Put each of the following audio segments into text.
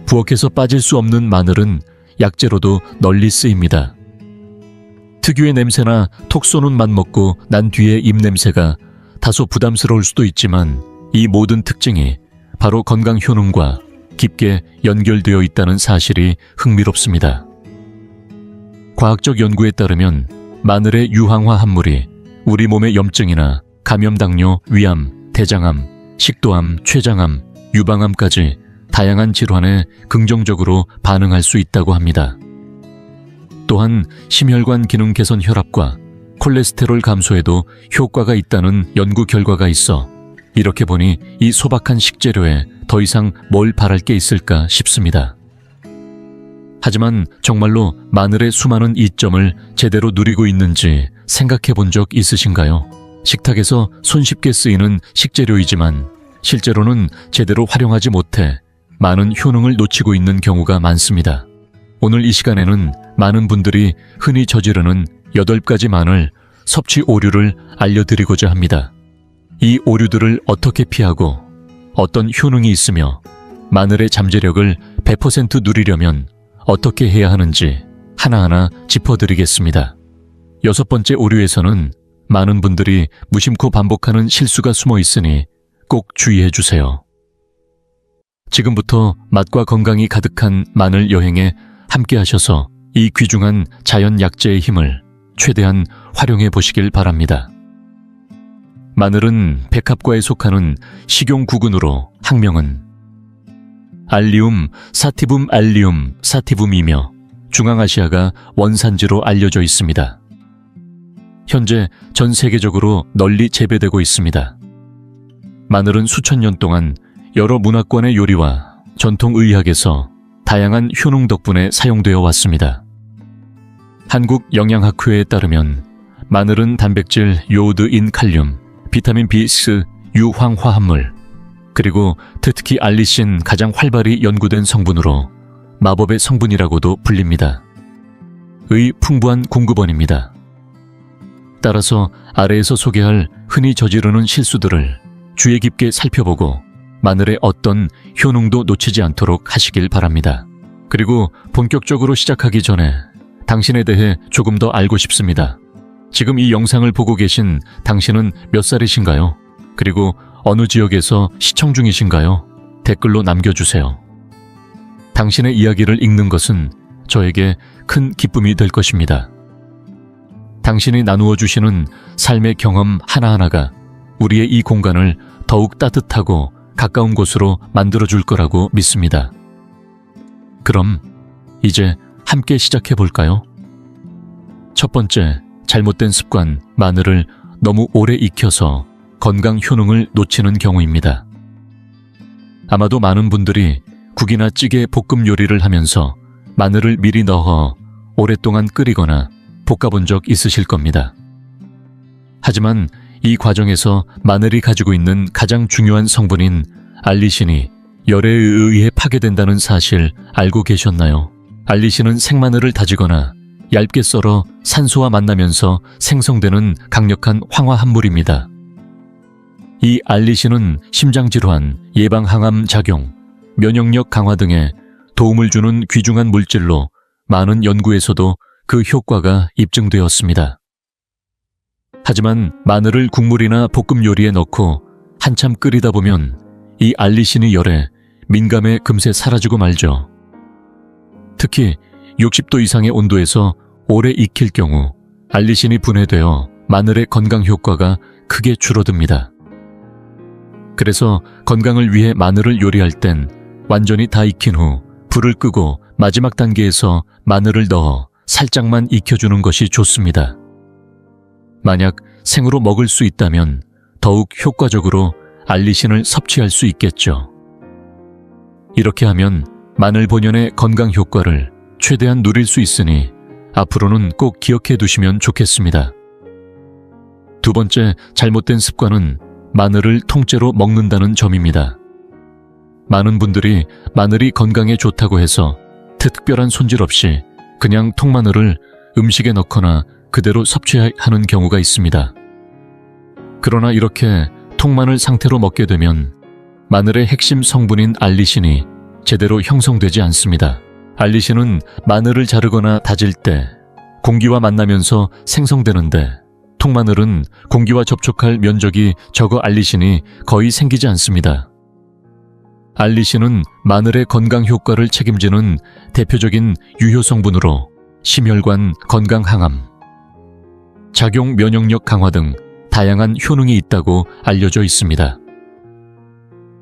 부엌에서 빠질 수 없는 마늘은 약재로도 널리 쓰입니다. 특유의 냄새나 톡 쏘는 맛 먹고 난 뒤의 입냄새가 다소 부담스러울 수도 있지만 이 모든 특징이 바로 건강 효능과 깊게 연결되어 있다는 사실이 흥미롭습니다. 과학적 연구에 따르면 마늘의 유황화 합물이 우리 몸의 염증이나 감염당뇨, 위암, 대장암, 식도암, 췌장암, 유방암까지 다양한 질환에 긍정적으로 반응할 수 있다고 합니다. 또한 심혈관 기능 개선 혈압과 콜레스테롤 감소에도 효과가 있다는 연구 결과가 있어 이렇게 보니 이 소박한 식재료에 더 이상 뭘 바랄 게 있을까 싶습니다. 하지만 정말로 마늘의 수많은 이점을 제대로 누리고 있는지 생각해 본 적 있으신가요? 식탁에서 손쉽게 쓰이는 식재료이지만 실제로는 제대로 활용하지 못해 많은 효능을 놓치고 있는 경우가 많습니다. 오늘 이 시간에는 많은 분들이 흔히 저지르는 8가지 마늘 섭취 오류를 알려드리고자 합니다. 이 오류들을 어떻게 피하고 어떤 효능이 있으며 마늘의 잠재력을 100% 누리려면 어떻게 해야 하는지 하나하나 짚어드리겠습니다. 6번째 오류에서는 많은 분들이 무심코 반복하는 실수가 숨어 있으니 꼭 주의해 주세요. 지금부터 맛과 건강이 가득한 마늘 여행에 함께 하셔서 이 귀중한 자연 약재의 힘을 최대한 활용해 보시길 바랍니다. 마늘은 백합과에 속하는 식용구근으로 학명은 알리움 사티붐 알리움 사티붐이며 중앙아시아가 원산지로 알려져 있습니다. 현재 전 세계적으로 널리 재배되고 있습니다. 마늘은 수천 년 동안 여러 문화권의 요리와 전통의학에서 다양한 효능 덕분에 사용되어 왔습니다. 한국영양학회에 따르면 마늘은 단백질, 요오드, 인, 칼륨, 비타민 B6, 유황화합물, 그리고 특히 알리신 가장 활발히 연구된 성분으로 마법의 성분이라고도 불립니다. 의 풍부한 공급원입니다. 따라서 아래에서 소개할 흔히 저지르는 실수들을 주의 깊게 살펴보고 마늘의 어떤 효능도 놓치지 않도록 하시길 바랍니다. 그리고 본격적으로 시작하기 전에 당신에 대해 조금 더 알고 싶습니다. 지금 이 영상을 보고 계신 당신은 몇 살이신가요? 그리고 어느 지역에서 시청 중이신가요? 댓글로 남겨주세요. 당신의 이야기를 읽는 것은 저에게 큰 기쁨이 될 것입니다. 당신이 나누어 주시는 삶의 경험 하나하나가 우리의 이 공간을 더욱 따뜻하고 가까운 곳으로 만들어줄 거라고 믿습니다. 그럼 이제 함께 시작해 볼까요? 첫 번째, 잘못된 습관, 마늘을 너무 오래 익혀서 건강 효능을 놓치는 경우입니다. 아마도 많은 분들이 국이나 찌개, 볶음 요리를 하면서 마늘을 미리 넣어 오랫동안 끓이거나 볶아본 적 있으실 겁니다. 하지만 이 과정에서 마늘이 가지고 있는 가장 중요한 성분인 알리신이 열에 의해 파괴된다는 사실 알고 계셨나요? 알리신은 생마늘을 다지거나 얇게 썰어 산소와 만나면서 생성되는 강력한 황화합물입니다. 이 알리신은 심장질환, 예방항암 작용, 면역력 강화 등에 도움을 주는 귀중한 물질로 많은 연구에서도 그 효과가 입증되었습니다. 하지만 마늘을 국물이나 볶음 요리에 넣고 한참 끓이다 보면 이 알리신이 열에 민감해 금세 사라지고 말죠. 특히 60도 이상의 온도에서 오래 익힐 경우 알리신이 분해되어 마늘의 건강 효과가 크게 줄어듭니다. 그래서 건강을 위해 마늘을 요리할 땐 완전히 다 익힌 후 불을 끄고 마지막 단계에서 마늘을 넣어 살짝만 익혀주는 것이 좋습니다. 만약 생으로 먹을 수 있다면 더욱 효과적으로 알리신을 섭취할 수 있겠죠. 이렇게 하면 마늘 본연의 건강 효과를 최대한 누릴 수 있으니 앞으로는 꼭 기억해 두시면 좋겠습니다. 두 번째, 잘못된 습관은 마늘을 통째로 먹는다는 점입니다. 많은 분들이 마늘이 건강에 좋다고 해서 특별한 손질 없이 그냥 통마늘을 음식에 넣거나 그대로 섭취하는 경우가 있습니다. 그러나 이렇게 통마늘 상태로 먹게 되면 마늘의 핵심 성분인 알리신이 제대로 형성되지 않습니다. 알리신은 마늘을 자르거나 다질 때 공기와 만나면서 생성되는데 통마늘은 공기와 접촉할 면적이 적어 알리신이 거의 생기지 않습니다. 알리신은 마늘의 건강 효과를 책임지는 대표적인 유효 성분으로 심혈관 건강 항암, 작용 면역력 강화 등 다양한 효능이 있다고 알려져 있습니다.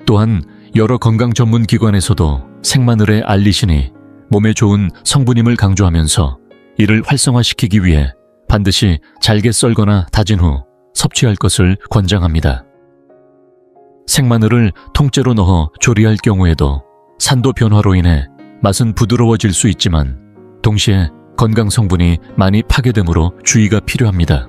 또한 여러 건강 전문 기관에서도 생마늘의 알리신이 몸에 좋은 성분임을 강조하면서 이를 활성화시키기 위해 반드시 잘게 썰거나 다진 후 섭취할 것을 권장합니다. 생마늘을 통째로 넣어 조리할 경우에도 산도 변화로 인해 맛은 부드러워질 수 있지만 동시에 건강 성분이 많이 파괴되므로 주의가 필요합니다.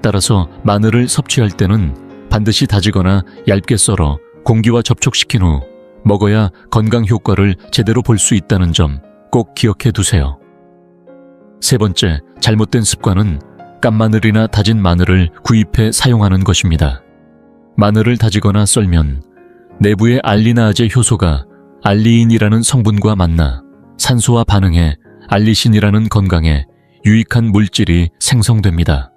따라서 마늘을 섭취할 때는 반드시 다지거나 얇게 썰어 공기와 접촉시킨 후 먹어야 건강 효과를 제대로 볼 수 있다는 점 꼭 기억해 두세요. 세 번째, 잘못된 습관은 깐마늘이나 다진 마늘을 구입해 사용하는 것입니다. 마늘을 다지거나 썰면 내부의 알리나아제 효소가 알리인이라는 성분과 만나 산소와 반응해 알리신이라는 건강에 유익한 물질이 생성됩니다.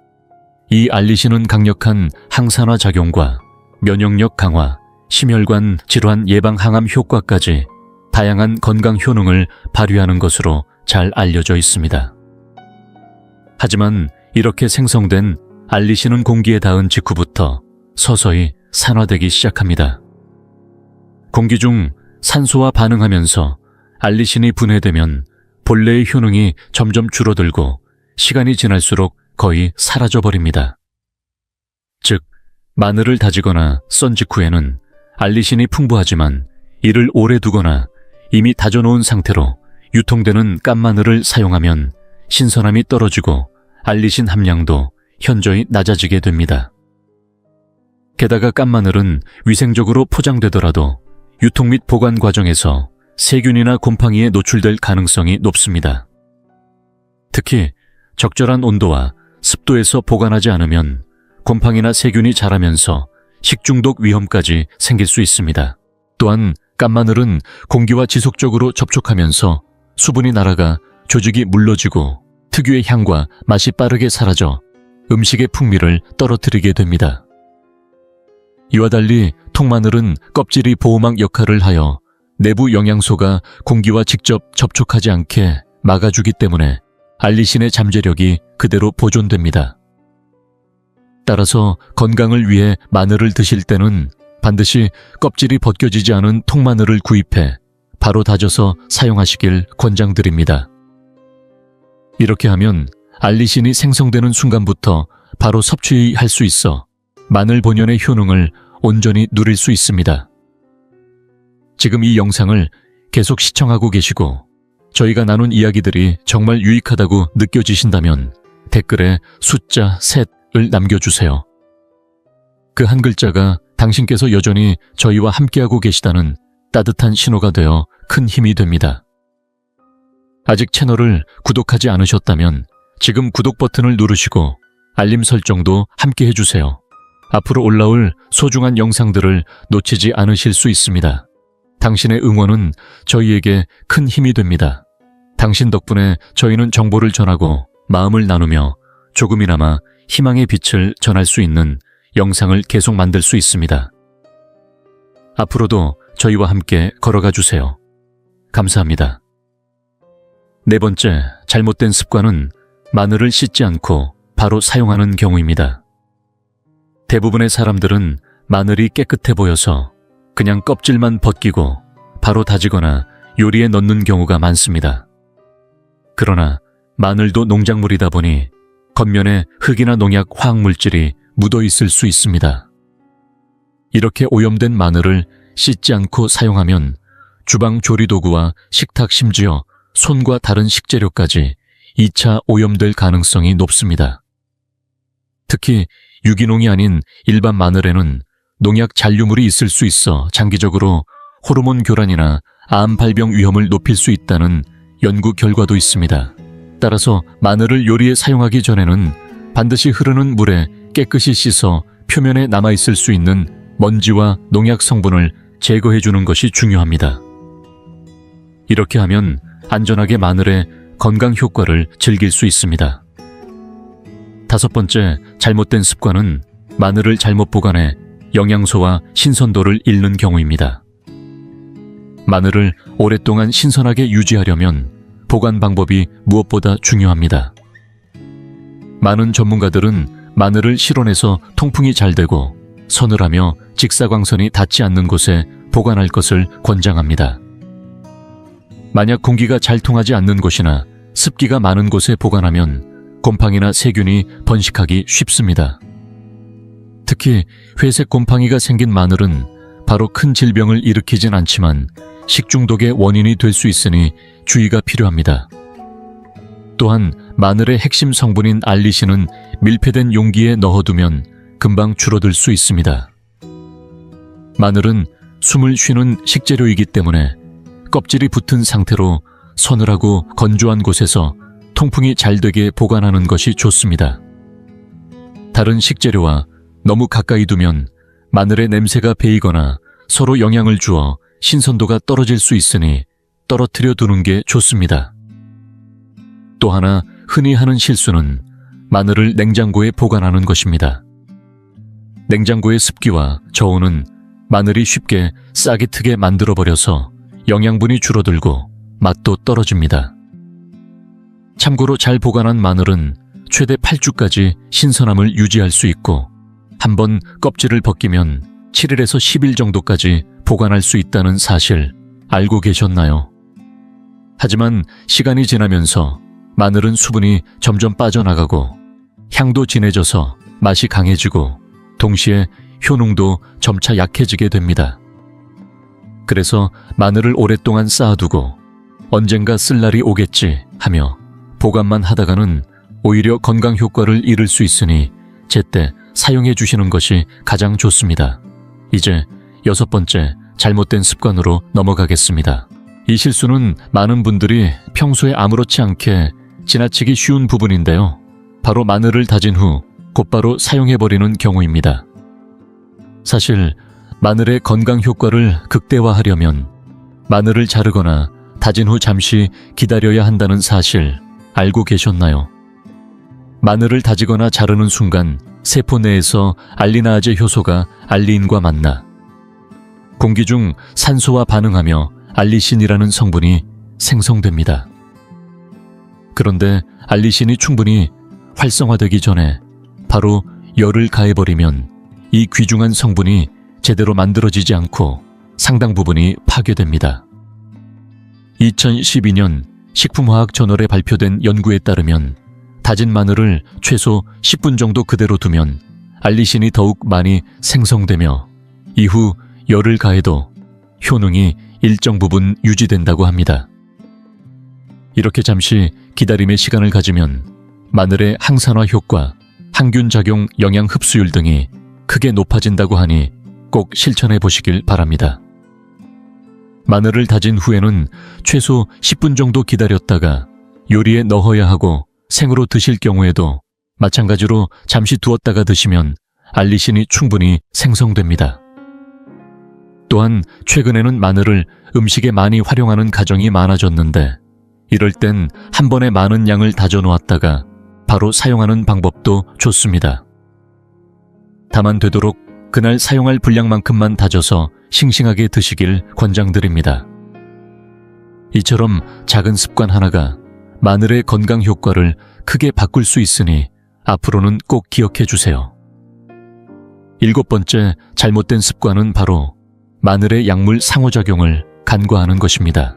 이 알리신은 강력한 항산화 작용과 면역력 강화, 심혈관 질환 예방 항암 효과까지 다양한 건강 효능을 발휘하는 것으로 잘 알려져 있습니다. 하지만 이렇게 생성된 알리신은 공기에 닿은 직후부터 서서히 산화되기 시작합니다. 공기 중 산소와 반응하면서 알리신이 분해되면 본래의 효능이 점점 줄어들고 시간이 지날수록 거의 사라져버립니다. 즉, 마늘을 다지거나 썬 직후에는 알리신이 풍부하지만 이를 오래 두거나 이미 다져놓은 상태로 유통되는 깐마늘을 사용하면 신선함이 떨어지고 알리신 함량도 현저히 낮아지게 됩니다. 게다가 깐마늘은 위생적으로 포장되더라도 유통 및 보관 과정에서 세균이나 곰팡이에 노출될 가능성이 높습니다. 특히 적절한 온도와 습도에서 보관하지 않으면 곰팡이나 세균이 자라면서 식중독 위험까지 생길 수 있습니다. 또한 깐마늘은 공기와 지속적으로 접촉하면서 수분이 날아가 조직이 물러지고 특유의 향과 맛이 빠르게 사라져 음식의 풍미를 떨어뜨리게 됩니다. 이와 달리 통마늘은 껍질이 보호막 역할을 하여 내부 영양소가 공기와 직접 접촉하지 않게 막아주기 때문에 알리신의 잠재력이 그대로 보존됩니다. 따라서 건강을 위해 마늘을 드실 때는 반드시 껍질이 벗겨지지 않은 통마늘을 구입해 바로 다져서 사용하시길 권장드립니다. 이렇게 하면 알리신이 생성되는 순간부터 바로 섭취할 수 있어 마늘 본연의 효능을 온전히 누릴 수 있습니다. 지금 이 영상을 계속 시청하고 계시고 저희가 나눈 이야기들이 정말 유익하다고 느껴지신다면 댓글에 숫자 3을 남겨주세요. 그 한 글자가 당신께서 여전히 저희와 함께하고 계시다는 따뜻한 신호가 되어 큰 힘이 됩니다. 아직 채널을 구독하지 않으셨다면 지금 구독 버튼을 누르시고 알림 설정도 함께 해주세요. 앞으로 올라올 소중한 영상들을 놓치지 않으실 수 있습니다. 당신의 응원은 저희에게 큰 힘이 됩니다. 당신 덕분에 저희는 정보를 전하고 마음을 나누며 조금이나마 희망의 빛을 전할 수 있는 영상을 계속 만들 수 있습니다. 앞으로도 저희와 함께 걸어가 주세요. 감사합니다. 네 번째, 잘못된 습관은 마늘을 씻지 않고 바로 사용하는 경우입니다. 대부분의 사람들은 마늘이 깨끗해 보여서 그냥 껍질만 벗기고 바로 다지거나 요리에 넣는 경우가 많습니다. 그러나 마늘도 농작물이다 보니 겉면에 흙이나 농약 화학물질이 묻어 있을 수 있습니다. 이렇게 오염된 마늘을 씻지 않고 사용하면 주방 조리도구와 식탁 심지어 손과 다른 식재료까지 2차 오염될 가능성이 높습니다. 특히 유기농이 아닌 일반 마늘에는 농약 잔류물이 있을 수 있어 장기적으로 호르몬 교란이나 암 발병 위험을 높일 수 있다는 연구 결과도 있습니다. 따라서 마늘을 요리에 사용하기 전에는 반드시 흐르는 물에 깨끗이 씻어 표면에 남아있을 수 있는 먼지와 농약 성분을 제거해 주는 것이 중요합니다. 이렇게 하면 안전하게 마늘의 건강 효과를 즐길 수 있습니다. 5번째, 잘못된 습관은 마늘을 잘못 보관해 영양소와 신선도를 잃는 경우입니다. 마늘을 오랫동안 신선하게 유지하려면 보관 방법이 무엇보다 중요합니다. 많은 전문가들은 마늘을 실온에서 통풍이 잘 되고 서늘하며 직사광선이 닿지 않는 곳에 보관할 것을 권장합니다. 만약 공기가 잘 통하지 않는 곳이나 습기가 많은 곳에 보관하면 곰팡이나 세균이 번식하기 쉽습니다. 특히 회색 곰팡이가 생긴 마늘은 바로 큰 질병을 일으키진 않지만 식중독의 원인이 될 수 있으니 주의가 필요합니다. 또한 마늘의 핵심 성분인 알리신은 밀폐된 용기에 넣어두면 금방 줄어들 수 있습니다. 마늘은 숨을 쉬는 식재료이기 때문에 껍질이 붙은 상태로 서늘하고 건조한 곳에서 통풍이 잘 되게 보관하는 것이 좋습니다. 다른 식재료와 너무 가까이 두면 마늘의 냄새가 배이거나 서로 영향을 주어 신선도가 떨어질 수 있으니 떨어뜨려 두는 게 좋습니다. 또 하나 흔히 하는 실수는 마늘을 냉장고에 보관하는 것입니다. 냉장고의 습기와 저온은 마늘이 쉽게 싹이 트게 만들어버려서 영양분이 줄어들고 맛도 떨어집니다. 참고로 잘 보관한 마늘은 최대 8주까지 신선함을 유지할 수 있고 한번 껍질을 벗기면 7일에서 10일 정도까지 보관할 수 있다는 사실 알고 계셨나요? 하지만 시간이 지나면서 마늘은 수분이 점점 빠져나가고 향도 진해져서 맛이 강해지고 동시에 효능도 점차 약해지게 됩니다. 그래서 마늘을 오랫동안 쌓아두고 언젠가 쓸 날이 오겠지 하며 보관만 하다가는 오히려 건강 효과를 잃을 수 있으니 제때 사용해 주시는 것이 가장 좋습니다. 이제 6번째, 잘못된 습관으로 넘어가겠습니다. 이 실수는 많은 분들이 평소에 아무렇지 않게 지나치기 쉬운 부분인데요. 바로 마늘을 다진 후 곧바로 사용해버리는 경우입니다. 사실 마늘의 건강 효과를 극대화하려면 마늘을 자르거나 다진 후 잠시 기다려야 한다는 사실 알고 계셨나요? 마늘을 다지거나 자르는 순간 세포 내에서 알리나아제 효소가 알리인과 만나 공기 중 산소와 반응하며 알리신이라는 성분이 생성됩니다. 그런데 알리신이 충분히 활성화되기 전에 바로 열을 가해버리면 이 귀중한 성분이 제대로 만들어지지 않고 상당 부분이 파괴됩니다. 2012년 식품화학 저널에 발표된 연구에 따르면 다진 마늘을 최소 10분 정도 그대로 두면 알리신이 더욱 많이 생성되며 이후 열을 가해도 효능이 일정 부분 유지된다고 합니다. 이렇게 잠시 기다림의 시간을 가지면 마늘의 항산화 효과, 항균 작용 영양 흡수율 등이 크게 높아진다고 하니 꼭 실천해 보시길 바랍니다. 마늘을 다진 후에는 최소 10분 정도 기다렸다가 요리에 넣어야 하고 생으로 드실 경우에도 마찬가지로 잠시 두었다가 드시면 알리신이 충분히 생성됩니다. 또한 최근에는 마늘을 음식에 많이 활용하는 가정이 많아졌는데 이럴 땐 한 번에 많은 양을 다져 놓았다가 바로 사용하는 방법도 좋습니다. 다만 되도록 그날 사용할 분량만큼만 다져서 싱싱하게 드시길 권장드립니다. 이처럼 작은 습관 하나가 마늘의 건강 효과를 크게 바꿀 수 있으니 앞으로는 꼭 기억해 주세요. 7번째, 잘못된 습관은 바로 마늘의 약물 상호작용을 간과하는 것입니다.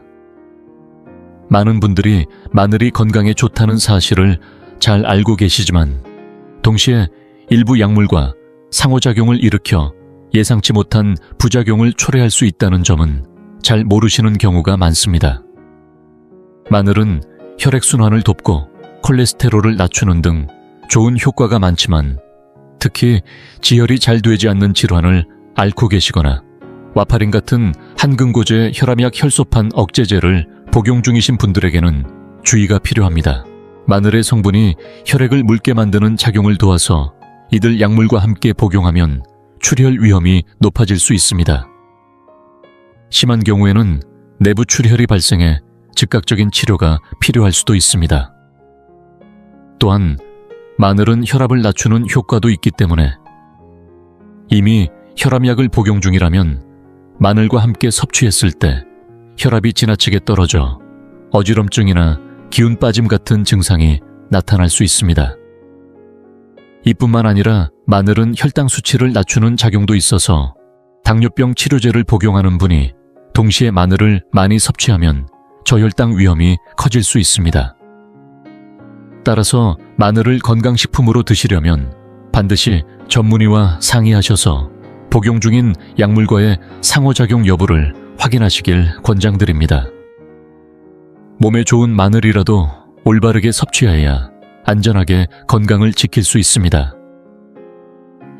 많은 분들이 마늘이 건강에 좋다는 사실을 잘 알고 계시지만 동시에 일부 약물과 상호작용을 일으켜 예상치 못한 부작용을 초래할 수 있다는 점은 잘 모르시는 경우가 많습니다. 마늘은 혈액순환을 돕고 콜레스테롤을 낮추는 등 좋은 효과가 많지만 특히 지혈이 잘 되지 않는 질환을 앓고 계시거나 와파린 같은 한근고제 혈압약 혈소판 억제제를 복용 중이신 분들에게는 주의가 필요합니다. 마늘의 성분이 혈액을 묽게 만드는 작용을 도와서 이들 약물과 함께 복용하면 출혈 위험이 높아질 수 있습니다. 심한 경우에는 내부 출혈이 발생해 즉각적인 치료가 필요할 수도 있습니다. 또한 마늘은 혈압을 낮추는 효과도 있기 때문에 이미 혈압약을 복용 중이라면 마늘과 함께 섭취했을 때 혈압이 지나치게 떨어져 어지럼증이나 기운 빠짐 같은 증상이 나타날 수 있습니다. 이뿐만 아니라 마늘은 혈당 수치를 낮추는 작용도 있어서 당뇨병 치료제를 복용하는 분이 동시에 마늘을 많이 섭취하면 저혈당 위험이 커질 수 있습니다. 따라서 마늘을 건강식품으로 드시려면 반드시 전문의와 상의하셔서 복용 중인 약물과의 상호작용 여부를 확인하시길 권장드립니다. 몸에 좋은 마늘이라도 올바르게 섭취해야 안전하게 건강을 지킬 수 있습니다.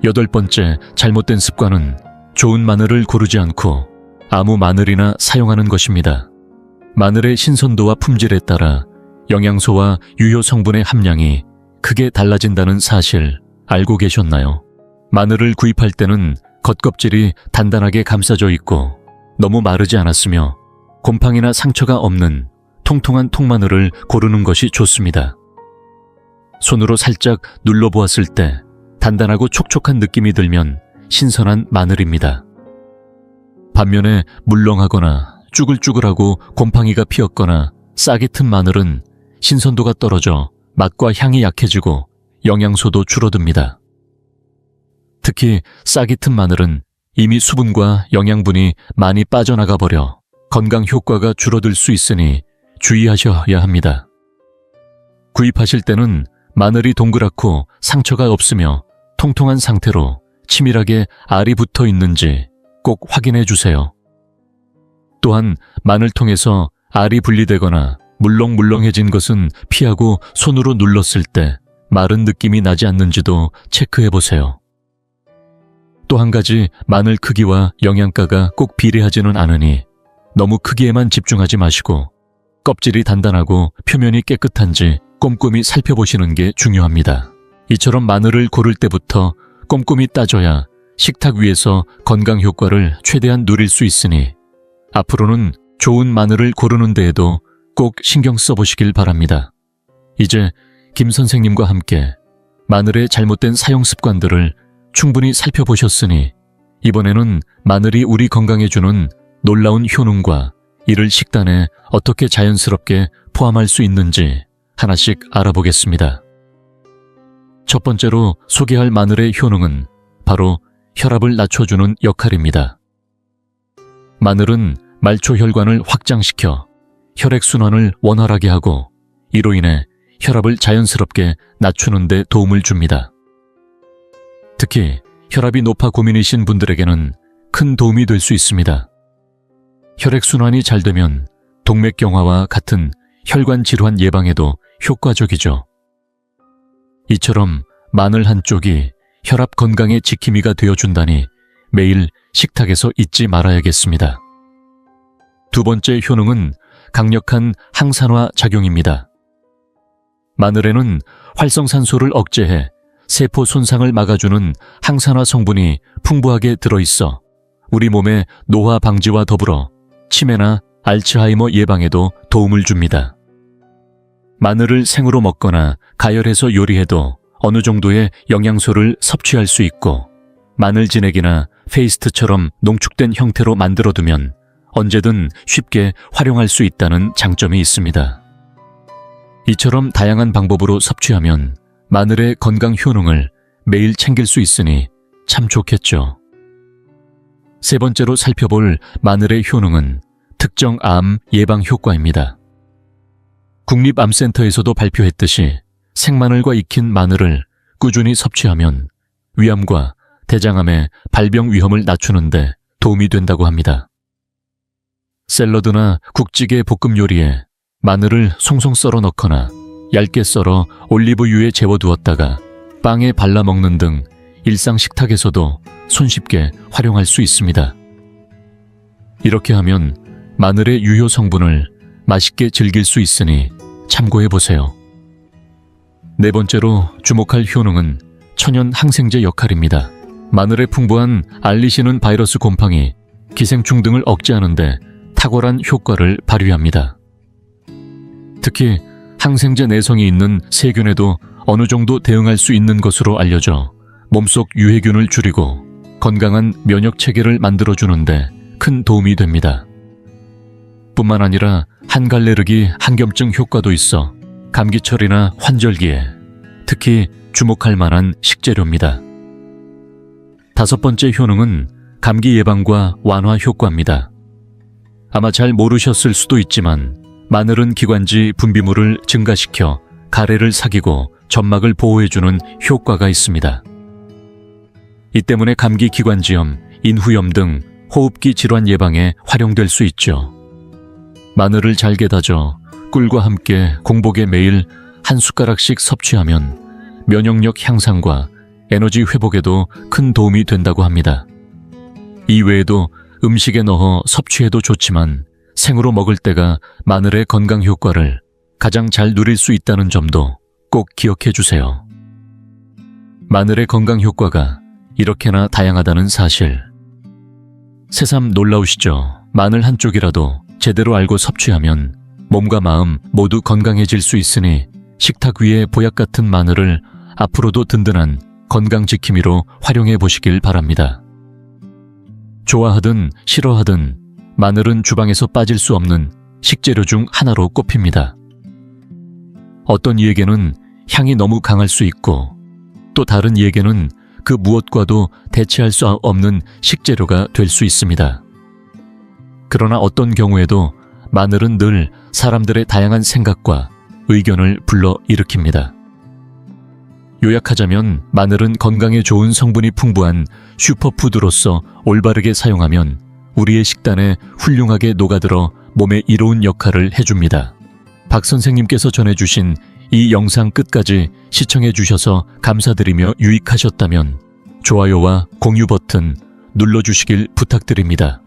8번째 잘못된 습관은 좋은 마늘을 고르지 않고 아무 마늘이나 사용하는 것입니다. 마늘의 신선도와 품질에 따라 영양소와 유효 성분의 함량이 크게 달라진다는 사실 알고 계셨나요? 마늘을 구입할 때는 겉껍질이 단단하게 감싸져 있고 너무 마르지 않았으며 곰팡이나 상처가 없는 통통한 통마늘을 고르는 것이 좋습니다. 손으로 살짝 눌러보았을 때 단단하고 촉촉한 느낌이 들면 신선한 마늘입니다. 반면에 물렁하거나 쭈글쭈글하고 곰팡이가 피었거나 싹이 튼 마늘은 신선도가 떨어져 맛과 향이 약해지고 영양소도 줄어듭니다. 특히 싹이 튼 마늘은 이미 수분과 영양분이 많이 빠져나가 버려 건강 효과가 줄어들 수 있으니 주의하셔야 합니다. 구입하실 때는 마늘이 동그랗고 상처가 없으며 통통한 상태로 치밀하게 알이 붙어 있는지 꼭 확인해 주세요. 또한 마늘통에서 알이 분리되거나 물렁물렁해진 것은 피하고 손으로 눌렀을 때 마른 느낌이 나지 않는지도 체크해 보세요. 또 한 가지 마늘 크기와 영양가가 꼭 비례하지는 않으니 너무 크기에만 집중하지 마시고 껍질이 단단하고 표면이 깨끗한지 꼼꼼히 살펴보시는 게 중요합니다. 이처럼 마늘을 고를 때부터 꼼꼼히 따져야 식탁 위에서 건강 효과를 최대한 누릴 수 있으니 앞으로는 좋은 마늘을 고르는 데에도 꼭 신경 써보시길 바랍니다. 이제 김 선생님과 함께 마늘의 잘못된 사용 습관들을 충분히 살펴보셨으니 이번에는 마늘이 우리 건강에 주는 놀라운 효능과 이를 식단에 어떻게 자연스럽게 포함할 수 있는지 하나씩 알아보겠습니다. 첫 번째로 소개할 마늘의 효능은 바로 혈압을 낮춰주는 역할입니다. 마늘은 말초혈관을 확장시켜 혈액순환을 원활하게 하고 이로 인해 혈압을 자연스럽게 낮추는 데 도움을 줍니다. 특히 혈압이 높아 고민이신 분들에게는 큰 도움이 될 수 있습니다. 혈액순환이 잘 되면 동맥경화와 같은 혈관 질환 예방에도 효과적이죠. 이처럼 마늘 한 쪽이 혈압 건강의 지킴이가 되어준다니 매일 식탁에서 잊지 말아야겠습니다. 두 번째 효능은 강력한 항산화 작용입니다. 마늘에는 활성산소를 억제해 세포 손상을 막아주는 항산화 성분이 풍부하게 들어있어 우리 몸의 노화 방지와 더불어 치매나 알츠하이머 예방에도 도움을 줍니다. 마늘을 생으로 먹거나 가열해서 요리해도 어느 정도의 영양소를 섭취할 수 있고 마늘 진액이나 페이스트처럼 농축된 형태로 만들어두면 언제든 쉽게 활용할 수 있다는 장점이 있습니다. 이처럼 다양한 방법으로 섭취하면 마늘의 건강 효능을 매일 챙길 수 있으니 참 좋겠죠. 세 번째로 살펴볼 마늘의 효능은 특정 암 예방 효과입니다. 국립암센터에서도 발표했듯이 생마늘과 익힌 마늘을 꾸준히 섭취하면 위암과 대장암의 발병 위험을 낮추는 데 도움이 된다고 합니다. 샐러드나 국찌개 볶음 요리에 마늘을 송송 썰어 넣거나 얇게 썰어 올리브유에 재워두었다가 빵에 발라 먹는 등 일상 식탁에서도 손쉽게 활용할 수 있습니다. 이렇게 하면 마늘의 유효 성분을 맛있게 즐길 수 있으니 참고해보세요. 네 번째로 주목할 효능은 천연 항생제 역할입니다. 마늘에 풍부한 알리시는 바이러스 곰팡이, 기생충 등을 억제하는 데 탁월한 효과를 발휘합니다. 특히 항생제 내성이 있는 세균에도 어느 정도 대응할 수 있는 것으로 알려져 몸속 유해균을 줄이고 건강한 면역 체계를 만들어주는데 큰 도움이 됩니다. 뿐만 아니라 한갈래르기 항염증 효과도 있어 감기철이나 환절기에 특히 주목할 만한 식재료입니다. 다섯 번째 효능은 감기 예방과 완화 효과입니다. 아마 잘 모르셨을 수도 있지만 마늘은 기관지 분비물을 증가시켜 가래를 삭이고 점막을 보호해주는 효과가 있습니다. 이 때문에 감기 기관지염, 인후염 등 호흡기 질환 예방에 활용될 수 있죠. 마늘을 잘게 다져 꿀과 함께 공복에 매일 한 숟가락씩 섭취하면 면역력 향상과 에너지 회복에도 큰 도움이 된다고 합니다. 이 외에도 음식에 넣어 섭취해도 좋지만 생으로 먹을 때가 마늘의 건강 효과를 가장 잘 누릴 수 있다는 점도 꼭 기억해 주세요. 마늘의 건강 효과가 이렇게나 다양하다는 사실. 새삼 놀라우시죠? 마늘 한 쪽이라도 제대로 알고 섭취하면 몸과 마음 모두 건강해질 수 있으니 식탁 위에 보약 같은 마늘을 앞으로도 든든한 건강지킴이로 활용해 보시길 바랍니다. 좋아하든 싫어하든 마늘은 주방에서 빠질 수 없는 식재료 중 하나로 꼽힙니다. 어떤 이에게는 향이 너무 강할 수 있고 또 다른 이에게는 그 무엇과도 대체할 수 없는 식재료가 될 수 있습니다. 그러나 어떤 경우에도 마늘은 늘 사람들의 다양한 생각과 의견을 불러일으킵니다. 요약하자면 마늘은 건강에 좋은 성분이 풍부한 슈퍼푸드로서 올바르게 사용하면 우리의 식단에 훌륭하게 녹아들어 몸에 이로운 역할을 해줍니다. 박 선생님께서 전해주신 이 영상 끝까지 시청해 주셔서 감사드리며 유익하셨다면 좋아요와 공유 버튼 눌러주시길 부탁드립니다.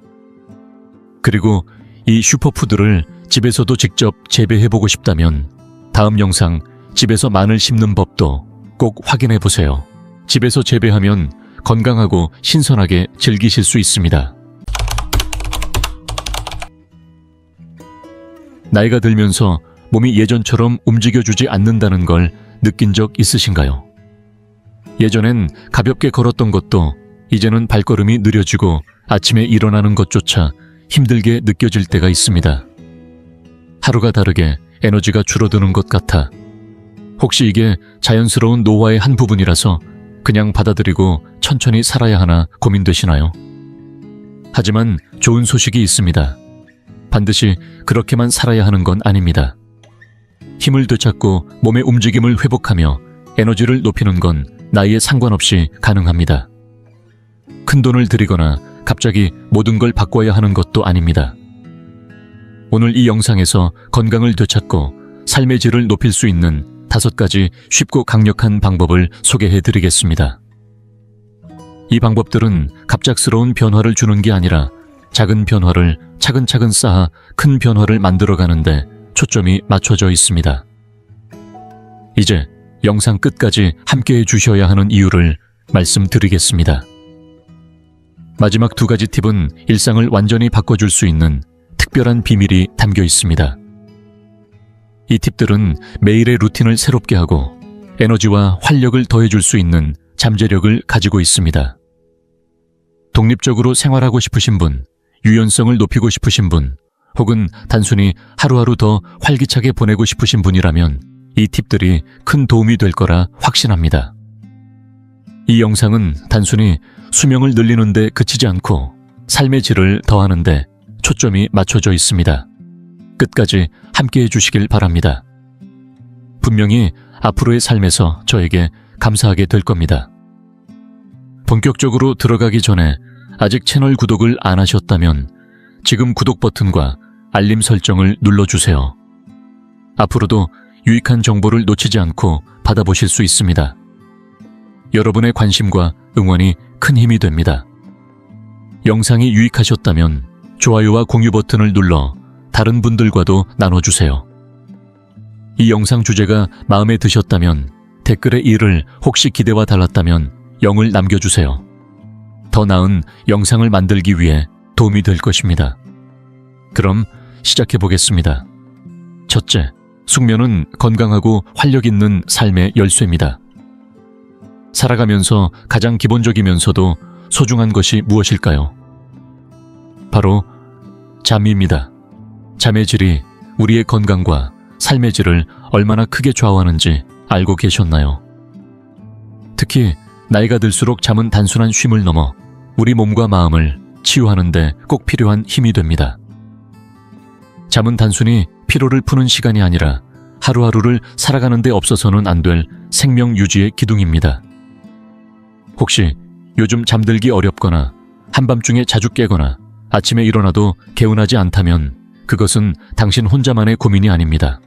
그리고 이 슈퍼푸드를 집에서도 직접 재배해보고 싶다면 다음 영상 집에서 마늘 심는 법도 꼭 확인해 보세요. 집에서 재배하면 건강하고 신선하게 즐기실 수 있습니다. 나이가 들면서 몸이 예전처럼 움직여주지 않는다는 걸 느낀 적 있으신가요? 예전엔 가볍게 걸었던 것도 이제는 발걸음이 느려지고 아침에 일어나는 것조차 힘들게 느껴질 때가 있습니다. 하루가 다르게 에너지가 줄어드는 것 같아 혹시 이게 자연스러운 노화의 한 부분이라서 그냥 받아들이고 천천히 살아야 하나 고민되시나요? 하지만 좋은 소식이 있습니다. 반드시 그렇게만 살아야 하는 건 아닙니다. 힘을 되찾고 몸의 움직임을 회복하며 에너지를 높이는 건 나이에 상관없이 가능합니다. 큰 돈을 들이거나 갑자기 모든 걸 바꿔야 하는 것도 아닙니다. 오늘 이 영상에서 건강을 되찾고 삶의 질을 높일 수 있는 5가지 쉽고 강력한 방법을 소개해 드리겠습니다. 이 방법들은 갑작스러운 변화를 주는 게 아니라 작은 변화를 차근차근 쌓아 큰 변화를 만들어가는데 초점이 맞춰져 있습니다. 이제 영상 끝까지 함께해 주셔야 하는 이유를 말씀드리겠습니다. 마지막 2가지 팁은 일상을 완전히 바꿔줄 수 있는 특별한 비밀이 담겨 있습니다. 이 팁들은 매일의 루틴을 새롭게 하고 에너지와 활력을 더해줄 수 있는 잠재력을 가지고 있습니다. 독립적으로 생활하고 싶으신 분, 유연성을 높이고 싶으신 분, 혹은 단순히 하루하루 더 활기차게 보내고 싶으신 분이라면 이 팁들이 큰 도움이 될 거라 확신합니다. 이 영상은 단순히 수명을 늘리는 데 그치지 않고 삶의 질을 더하는 데 초점이 맞춰져 있습니다. 끝까지 함께해 주시길 바랍니다. 분명히 앞으로의 삶에서 저에게 감사하게 될 겁니다. 본격적으로 들어가기 전에 아직 채널 구독을 안 하셨다면 지금 구독 버튼과 알림 설정을 눌러주세요. 앞으로도 유익한 정보를 놓치지 않고 받아보실 수 있습니다. 여러분의 관심과 응원이 큰 힘이 됩니다. 영상이 유익하셨다면 좋아요와 공유 버튼을 눌러 다른 분들과도 나눠주세요. 이 영상 주제가 마음에 드셨다면 댓글에 이를 혹시 기대와 달랐다면 0을 남겨주세요. 더 나은 영상을 만들기 위해 도움이 될 것입니다. 그럼 시작해 보겠습니다. 첫째, 숙면은 건강하고 활력 있는 삶의 열쇠입니다. 살아가면서 가장 기본적이면서도 소중한 것이 무엇일까요? 바로 잠입니다. 잠의 질이 우리의 건강과 삶의 질을 얼마나 크게 좌우하는지 알고 계셨나요? 특히 나이가 들수록 잠은 단순한 쉼을 넘어 우리 몸과 마음을 치유하는 데 꼭 필요한 힘이 됩니다. 잠은 단순히 피로를 푸는 시간이 아니라 하루하루를 살아가는 데 없어서는 안 될 생명 유지의 기둥입니다. 혹시 요즘 잠들기 어렵거나 한밤중에 자주 깨거나 아침에 일어나도 개운하지 않다면 그것은 당신 혼자만의 고민이 아닙니다.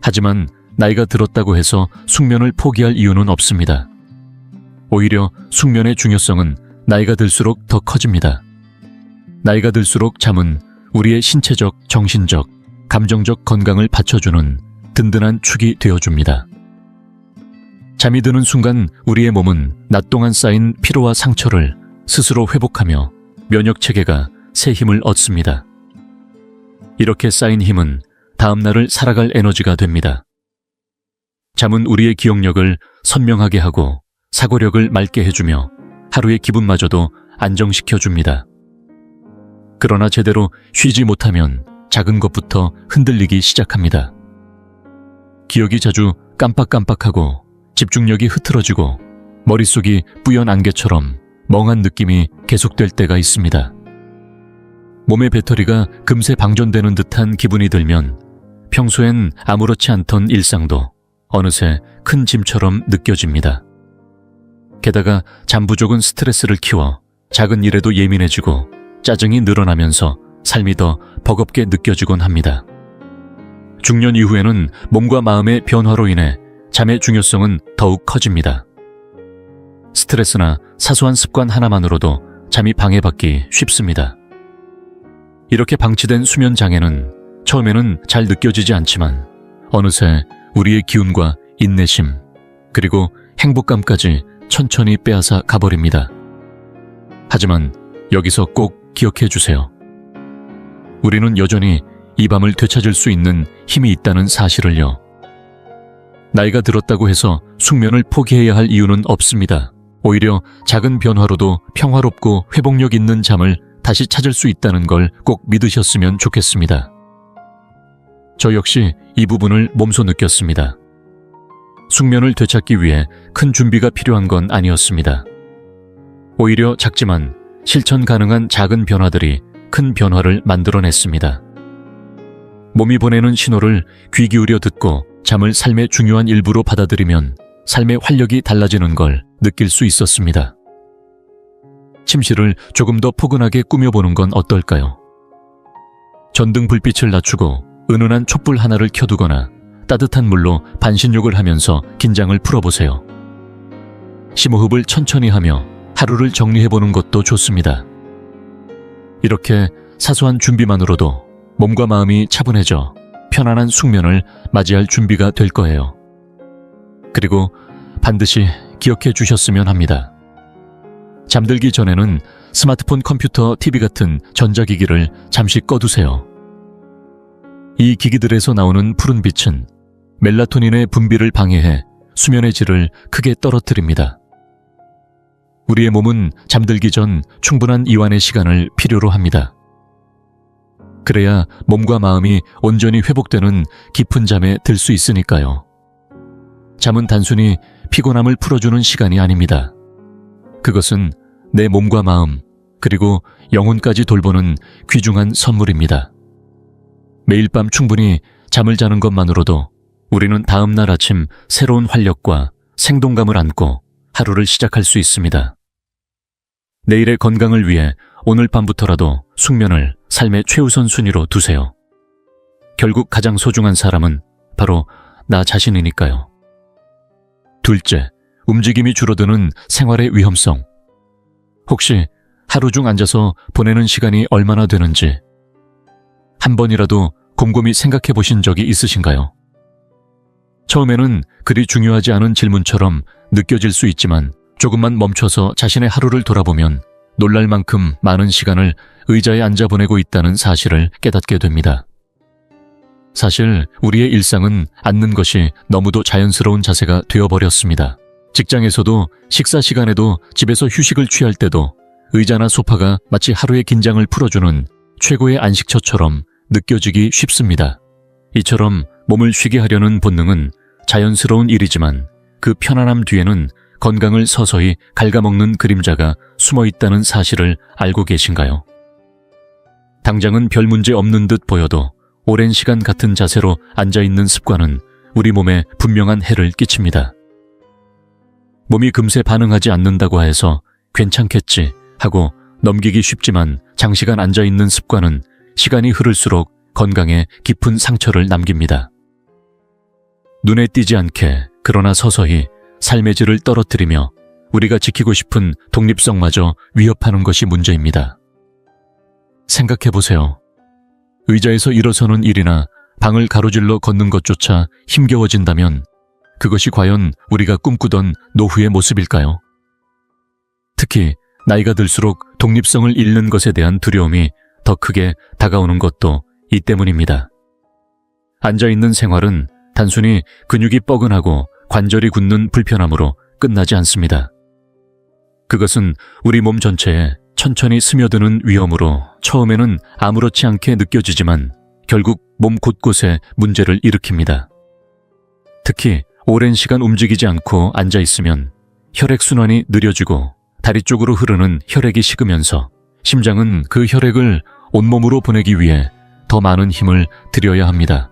하지만 나이가 들었다고 해서 숙면을 포기할 이유는 없습니다. 오히려 숙면의 중요성은 나이가 들수록 더 커집니다. 나이가 들수록 잠은 우리의 신체적, 정신적, 감정적 건강을 받쳐주는 든든한 축이 되어줍니다. 잠이 드는 순간 우리의 몸은 낮 동안 쌓인 피로와 상처를 스스로 회복하며 면역체계가 새 힘을 얻습니다. 이렇게 쌓인 힘은 다음 날을 살아갈 에너지가 됩니다. 잠은 우리의 기억력을 선명하게 하고 사고력을 맑게 해주며 하루의 기분마저도 안정시켜줍니다. 그러나 제대로 쉬지 못하면 작은 것부터 흔들리기 시작합니다. 기억이 자주 깜빡깜빡하고 집중력이 흐트러지고 머릿속이 뿌연 안개처럼 멍한 느낌이 계속될 때가 있습니다. 몸의 배터리가 금세 방전되는 듯한 기분이 들면 평소엔 아무렇지 않던 일상도 어느새 큰 짐처럼 느껴집니다. 게다가 잠 부족은 스트레스를 키워 작은 일에도 예민해지고 짜증이 늘어나면서 삶이 더 버겁게 느껴지곤 합니다. 중년 이후에는 몸과 마음의 변화로 인해 잠의 중요성은 더욱 커집니다. 스트레스나 사소한 습관 하나만으로도 잠이 방해받기 쉽습니다. 이렇게 방치된 수면 장애는 처음에는 잘 느껴지지 않지만 어느새 우리의 기운과 인내심, 그리고 행복감까지 천천히 빼앗아 가버립니다. 하지만 여기서 꼭 기억해 주세요. 우리는 여전히 이 밤을 되찾을 수 있는 힘이 있다는 사실을요. 나이가 들었다고 해서 숙면을 포기해야 할 이유는 없습니다. 오히려 작은 변화로도 평화롭고 회복력 있는 잠을 다시 찾을 수 있다는 걸 꼭 믿으셨으면 좋겠습니다. 저 역시 이 부분을 몸소 느꼈습니다. 숙면을 되찾기 위해 큰 준비가 필요한 건 아니었습니다. 오히려 작지만 실천 가능한 작은 변화들이 큰 변화를 만들어냈습니다. 몸이 보내는 신호를 귀 기울여 듣고 잠을 삶의 중요한 일부로 받아들이면 삶의 활력이 달라지는 걸 느낄 수 있었습니다. 침실을 조금 더 포근하게 꾸며보는 건 어떨까요? 전등 불빛을 낮추고 은은한 촛불 하나를 켜두거나 따뜻한 물로 반신욕을 하면서 긴장을 풀어보세요. 심호흡을 천천히 하며 하루를 정리해보는 것도 좋습니다. 이렇게 사소한 준비만으로도 몸과 마음이 차분해져 편안한 숙면을 맞이할 준비가 될 거예요. 그리고 반드시 기억해 주셨으면 합니다. 잠들기 전에는 스마트폰, 컴퓨터, TV 같은 전자기기를 잠시 꺼두세요. 이 기기들에서 나오는 푸른 빛은 멜라토닌의 분비를 방해해 수면의 질을 크게 떨어뜨립니다. 우리의 몸은 잠들기 전 충분한 이완의 시간을 필요로 합니다. 그래야 몸과 마음이 온전히 회복되는 깊은 잠에 들 수 있으니까요. 잠은 단순히 피곤함을 풀어주는 시간이 아닙니다. 그것은 내 몸과 마음, 그리고 영혼까지 돌보는 귀중한 선물입니다. 매일 밤 충분히 잠을 자는 것만으로도 우리는 다음 날 아침 새로운 활력과 생동감을 안고 하루를 시작할 수 있습니다. 내일의 건강을 위해 오늘 밤부터라도 숙면을 삶의 최우선 순위로 두세요. 결국 가장 소중한 사람은 바로 나 자신이니까요. 둘째, 움직임이 줄어드는 생활의 위험성. 혹시 하루 중 앉아서 보내는 시간이 얼마나 되는지 한 번이라도 곰곰이 생각해 보신 적이 있으신가요? 처음에는 그리 중요하지 않은 질문처럼 느껴질 수 있지만 조금만 멈춰서 자신의 하루를 돌아보면 놀랄 만큼 많은 시간을 의자에 앉아 보내고 있다는 사실을 깨닫게 됩니다. 사실 우리의 일상은 앉는 것이 너무도 자연스러운 자세가 되어버렸습니다. 직장에서도 식사 시간에도 집에서 휴식을 취할 때도 의자나 소파가 마치 하루의 긴장을 풀어주는 최고의 안식처처럼 느껴지기 쉽습니다. 이처럼 몸을 쉬게 하려는 본능은 자연스러운 일이지만 그 편안함 뒤에는 건강을 서서히 갉아먹는 그림자가 숨어 있다는 사실을 알고 계신가요? 당장은 별 문제 없는 듯 보여도 오랜 시간 같은 자세로 앉아있는 습관은 우리 몸에 분명한 해를 끼칩니다. 몸이 금세 반응하지 않는다고 해서 괜찮겠지 하고 넘기기 쉽지만 장시간 앉아있는 습관은 시간이 흐를수록 건강에 깊은 상처를 남깁니다. 눈에 띄지 않게 그러나 서서히 삶의 질을 떨어뜨리며 우리가 지키고 싶은 독립성마저 위협하는 것이 문제입니다. 생각해보세요. 의자에서 일어서는 일이나 방을 가로질러 걷는 것조차 힘겨워진다면 그것이 과연 우리가 꿈꾸던 노후의 모습일까요? 특히 나이가 들수록 독립성을 잃는 것에 대한 두려움이 더 크게 다가오는 것도 이 때문입니다. 앉아있는 생활은 단순히 근육이 뻐근하고 관절이 굳는 불편함으로 끝나지 않습니다. 그것은 우리 몸 전체에 천천히 스며드는 위험으로 처음에는 아무렇지 않게 느껴지지만 결국 몸 곳곳에 문제를 일으킵니다. 특히 오랜 시간 움직이지 않고 앉아있으면 혈액순환이 느려지고 다리 쪽으로 흐르는 혈액이 식으면서 심장은 그 혈액을 온몸으로 보내기 위해 더 많은 힘을 들여야 합니다.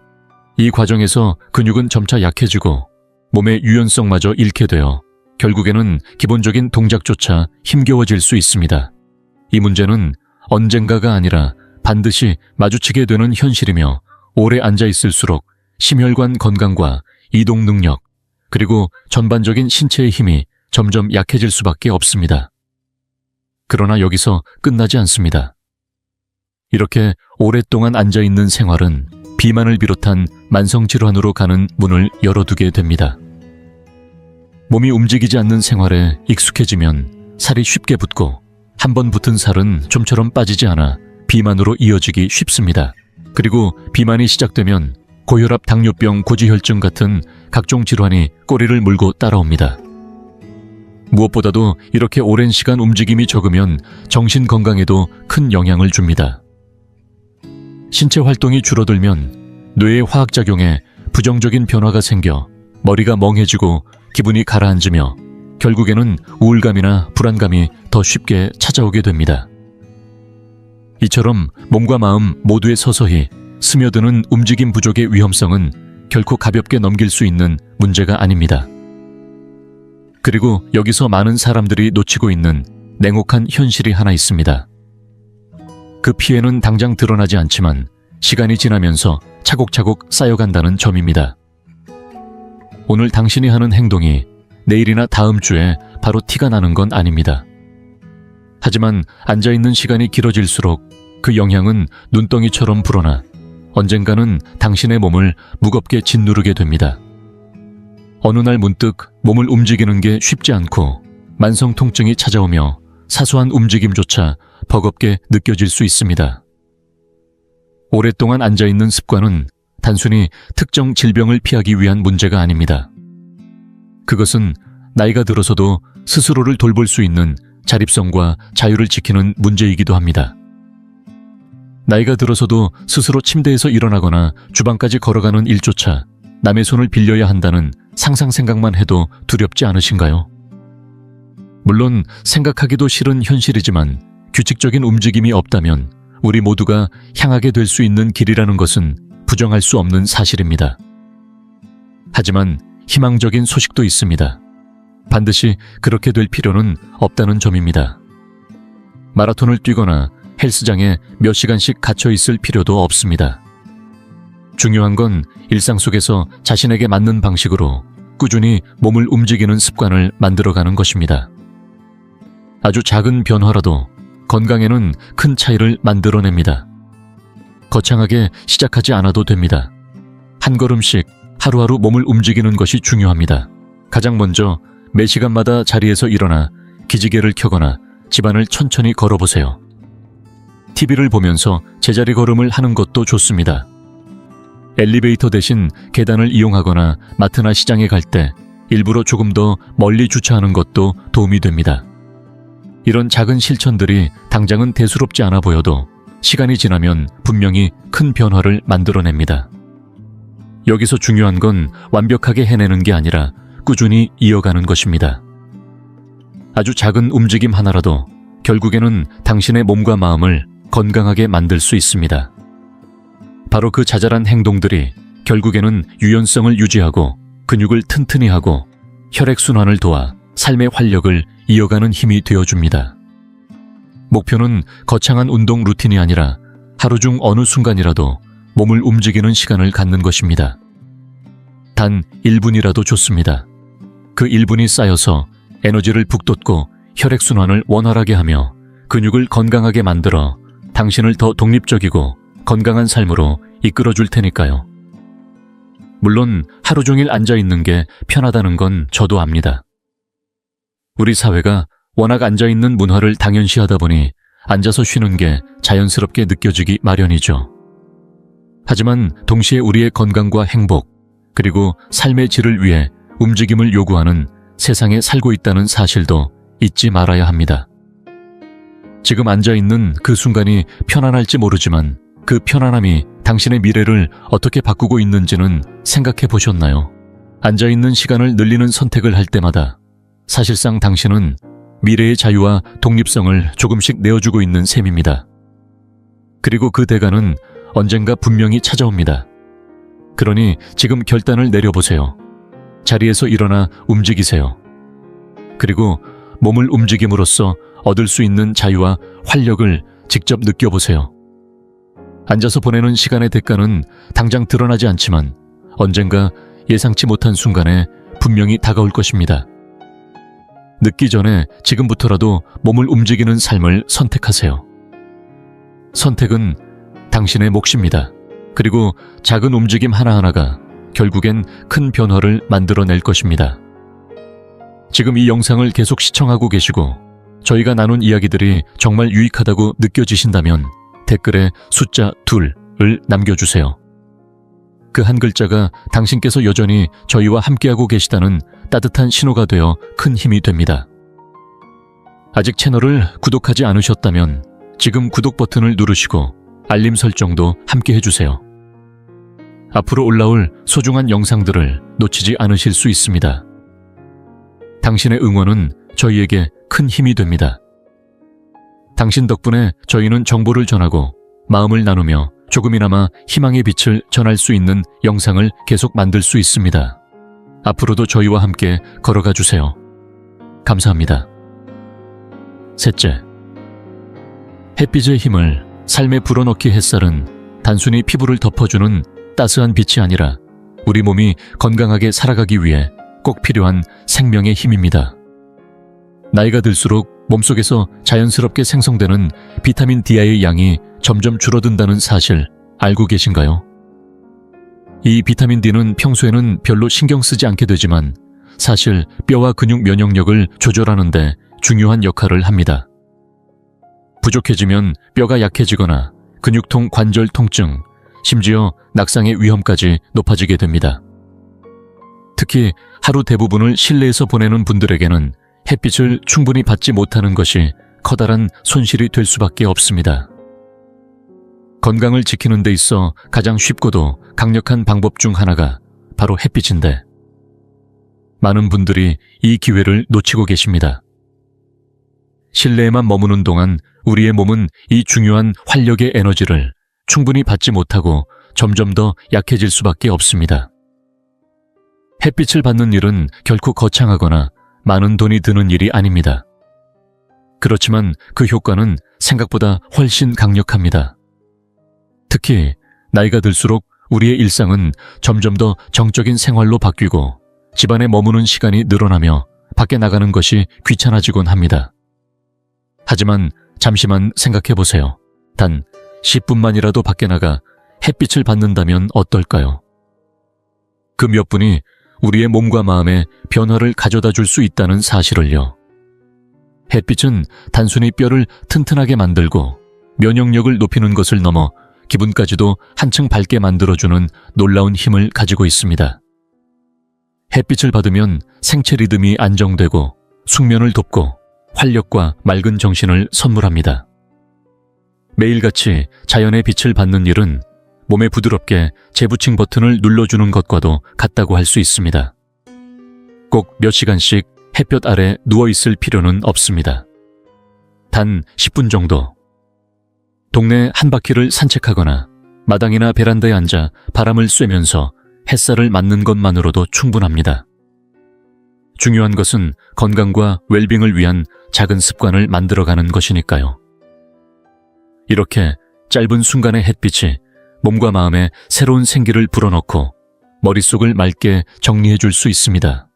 이 과정에서 근육은 점차 약해지고 몸의 유연성마저 잃게 되어 결국에는 기본적인 동작조차 힘겨워질 수 있습니다. 이 문제는 언젠가가 아니라 반드시 마주치게 되는 현실이며 오래 앉아있을수록 심혈관 건강과 이동 능력, 그리고 전반적인 신체의 힘이 점점 약해질 수밖에 없습니다. 그러나 여기서 끝나지 않습니다. 이렇게 오랫동안 앉아있는 생활은 비만을 비롯한 만성질환으로 가는 문을 열어두게 됩니다. 몸이 움직이지 않는 생활에 익숙해지면 살이 쉽게 붙고 한 번 붙은 살은 좀처럼 빠지지 않아 비만으로 이어지기 쉽습니다. 그리고 비만이 시작되면 고혈압, 당뇨병, 고지혈증 같은 각종 질환이 꼬리를 물고 따라옵니다. 무엇보다도 이렇게 오랜 시간 움직임이 적으면 정신 건강에도 큰 영향을 줍니다. 신체 활동이 줄어들면 뇌의 화학작용에 부정적인 변화가 생겨 머리가 멍해지고 기분이 가라앉으며 결국에는 우울감이나 불안감이 더 쉽게 찾아오게 됩니다. 이처럼 몸과 마음 모두에 서서히 스며드는 움직임 부족의 위험성은 결코 가볍게 넘길 수 있는 문제가 아닙니다. 그리고 여기서 많은 사람들이 놓치고 있는 냉혹한 현실이 하나 있습니다. 그 피해는 당장 드러나지 않지만 시간이 지나면서 차곡차곡 쌓여간다는 점입니다. 오늘 당신이 하는 행동이 내일이나 다음 주에 바로 티가 나는 건 아닙니다. 하지만 앉아있는 시간이 길어질수록 그 영향은 눈덩이처럼 불어나 언젠가는 당신의 몸을 무겁게 짓누르게 됩니다. 어느 날 문득 몸을 움직이는 게 쉽지 않고 만성 통증이 찾아오며 사소한 움직임조차 버겁게 느껴질 수 있습니다. 오랫동안 앉아있는 습관은 단순히 특정 질병을 피하기 위한 문제가 아닙니다. 그것은 나이가 들어서도 스스로를 돌볼 수 있는 자립성과 자유를 지키는 문제이기도 합니다. 나이가 들어서도 스스로 침대에서 일어나거나 주방까지 걸어가는 일조차 남의 손을 빌려야 한다는 상상 생각만 해도 두렵지 않으신가요? 물론 생각하기도 싫은 현실이지만 규칙적인 움직임이 없다면 우리 모두가 향하게 될 수 있는 길이라는 것은 부정할 수 없는 사실입니다. 하지만 희망적인 소식도 있습니다. 반드시 그렇게 될 필요는 없다는 점입니다. 마라톤을 뛰거나 헬스장에 몇 시간씩 갇혀 있을 필요도 없습니다. 중요한 건 일상 속에서 자신에게 맞는 방식으로 꾸준히 몸을 움직이는 습관을 만들어가는 것입니다. 아주 작은 변화라도 건강에는 큰 차이를 만들어냅니다. 거창하게 시작하지 않아도 됩니다. 한 걸음씩 하루하루 몸을 움직이는 것이 중요합니다. 가장 먼저 매 시간마다 자리에서 일어나 기지개를 켜거나 집안을 천천히 걸어보세요. TV를 보면서 제자리 걸음을 하는 것도 좋습니다. 엘리베이터 대신 계단을 이용하거나 마트나 시장에 갈 때 일부러 조금 더 멀리 주차하는 것도 도움이 됩니다. 이런 작은 실천들이 당장은 대수롭지 않아 보여도 시간이 지나면 분명히 큰 변화를 만들어냅니다. 여기서 중요한 건 완벽하게 해내는 게 아니라 꾸준히 이어가는 것입니다. 아주 작은 움직임 하나라도 결국에는 당신의 몸과 마음을 건강하게 만들 수 있습니다. 바로 그 자잘한 행동들이 결국에는 유연성을 유지하고 근육을 튼튼히 하고 혈액순환을 도와 삶의 활력을 이어가는 힘이 되어줍니다. 목표는 거창한 운동 루틴이 아니라 하루 중 어느 순간이라도 몸을 움직이는 시간을 갖는 것입니다. 단 1분이라도 좋습니다. 그 1분이 쌓여서 에너지를 북돋고 혈액순환을 원활하게 하며 근육을 건강하게 만들어 당신을 더 독립적이고 건강한 삶으로 이끌어줄 테니까요. 물론 하루 종일 앉아있는 게 편하다는 건 저도 압니다. 우리 사회가 워낙 앉아있는 문화를 당연시하다 보니 앉아서 쉬는 게 자연스럽게 느껴지기 마련이죠. 하지만 동시에 우리의 건강과 행복, 그리고 삶의 질을 위해 움직임을 요구하는 세상에 살고 있다는 사실도 잊지 말아야 합니다. 지금 앉아있는 그 순간이 편안할지 모르지만 그 편안함이 당신의 미래를 어떻게 바꾸고 있는지는 생각해 보셨나요? 앉아있는 시간을 늘리는 선택을 할 때마다 사실상 당신은 미래의 자유와 독립성을 조금씩 내어주고 있는 셈입니다. 그리고 그 대가는 언젠가 분명히 찾아옵니다. 그러니 지금 결단을 내려보세요. 자리에서 일어나 움직이세요. 그리고 몸을 움직임으로써 얻을 수 있는 자유와 활력을 직접 느껴보세요. 앉아서 보내는 시간의 대가는 당장 드러나지 않지만 언젠가 예상치 못한 순간에 분명히 다가올 것입니다. 늦기 전에 지금부터라도 몸을 움직이는 삶을 선택하세요. 선택은 당신의 몫입니다. 그리고 작은 움직임 하나하나가 결국엔 큰 변화를 만들어낼 것입니다. 지금 이 영상을 계속 시청하고 계시고 저희가 나눈 이야기들이 정말 유익하다고 느껴지신다면 댓글에 숫자 2를 남겨주세요. 그 한 글자가 당신께서 여전히 저희와 함께하고 계시다는 따뜻한 신호가 되어 큰 힘이 됩니다. 아직 채널을 구독하지 않으셨다면 지금 구독 버튼을 누르시고 알림 설정도 함께 해주세요. 앞으로 올라올 소중한 영상들을 놓치지 않으실 수 있습니다. 당신의 응원은 저희에게 큰 힘이 됩니다. 당신 덕분에 저희는 정보를 전하고 마음을 나누며 조금이나마 희망의 빛을 전할 수 있는 영상을 계속 만들 수 있습니다. 앞으로도 저희와 함께 걸어가 주세요. 감사합니다. 셋째, 햇빛의 힘을 삶에 불어넣기. 햇살은 단순히 피부를 덮어주는 따스한 빛이 아니라 우리 몸이 건강하게 살아가기 위해 꼭 필요한 생명의 힘입니다. 나이가 들수록 몸속에서 자연스럽게 생성되는 비타민 D의 양이 점점 줄어든다는 사실 알고 계신가요? 이 비타민 D는 평소에는 별로 신경 쓰지 않게 되지만 사실 뼈와 근육 면역력을 조절하는 데 중요한 역할을 합니다. 부족해지면 뼈가 약해지거나 근육통, 관절 통증, 심지어 낙상의 위험까지 높아지게 됩니다. 특히 하루 대부분을 실내에서 보내는 분들에게는 햇빛을 충분히 받지 못하는 것이 커다란 손실이 될 수밖에 없습니다. 건강을 지키는 데 있어 가장 쉽고도 강력한 방법 중 하나가 바로 햇빛인데 많은 분들이 이 기회를 놓치고 계십니다. 실내에만 머무는 동안 우리의 몸은 이 중요한 활력의 에너지를 충분히 받지 못하고 점점 더 약해질 수밖에 없습니다. 햇빛을 받는 일은 결코 거창하거나 많은 돈이 드는 일이 아닙니다. 그렇지만 그 효과는 생각보다 훨씬 강력합니다. 특히 나이가 들수록 우리의 일상은 점점 더 정적인 생활로 바뀌고 집안에 머무는 시간이 늘어나며 밖에 나가는 것이 귀찮아지곤 합니다. 하지만 잠시만 생각해 보세요. 단 10분만이라도 밖에 나가 햇빛을 받는다면 어떨까요? 그 몇 분이 우리의 몸과 마음에 변화를 가져다 줄 수 있다는 사실을요. 햇빛은 단순히 뼈를 튼튼하게 만들고 면역력을 높이는 것을 넘어 기분까지도 한층 밝게 만들어주는 놀라운 힘을 가지고 있습니다. 햇빛을 받으면 생체 리듬이 안정되고 숙면을 돕고 활력과 맑은 정신을 선물합니다. 매일같이 자연의 빛을 받는 일은 몸에 부드럽게 재부칭 버튼을 눌러주는 것과도 같다고 할 수 있습니다. 꼭 몇 시간씩 햇볕 아래 누워있을 필요는 없습니다. 단 10분 정도. 동네 한 바퀴를 산책하거나 마당이나 베란다에 앉아 바람을 쐬면서 햇살을 맞는 것만으로도 충분합니다. 중요한 것은 건강과 웰빙을 위한 작은 습관을 만들어가는 것이니까요. 이렇게 짧은 순간의 햇빛이 몸과 마음에 새로운 생기를 불어넣고 머릿속을 맑게 정리해 줄 수 있습니다.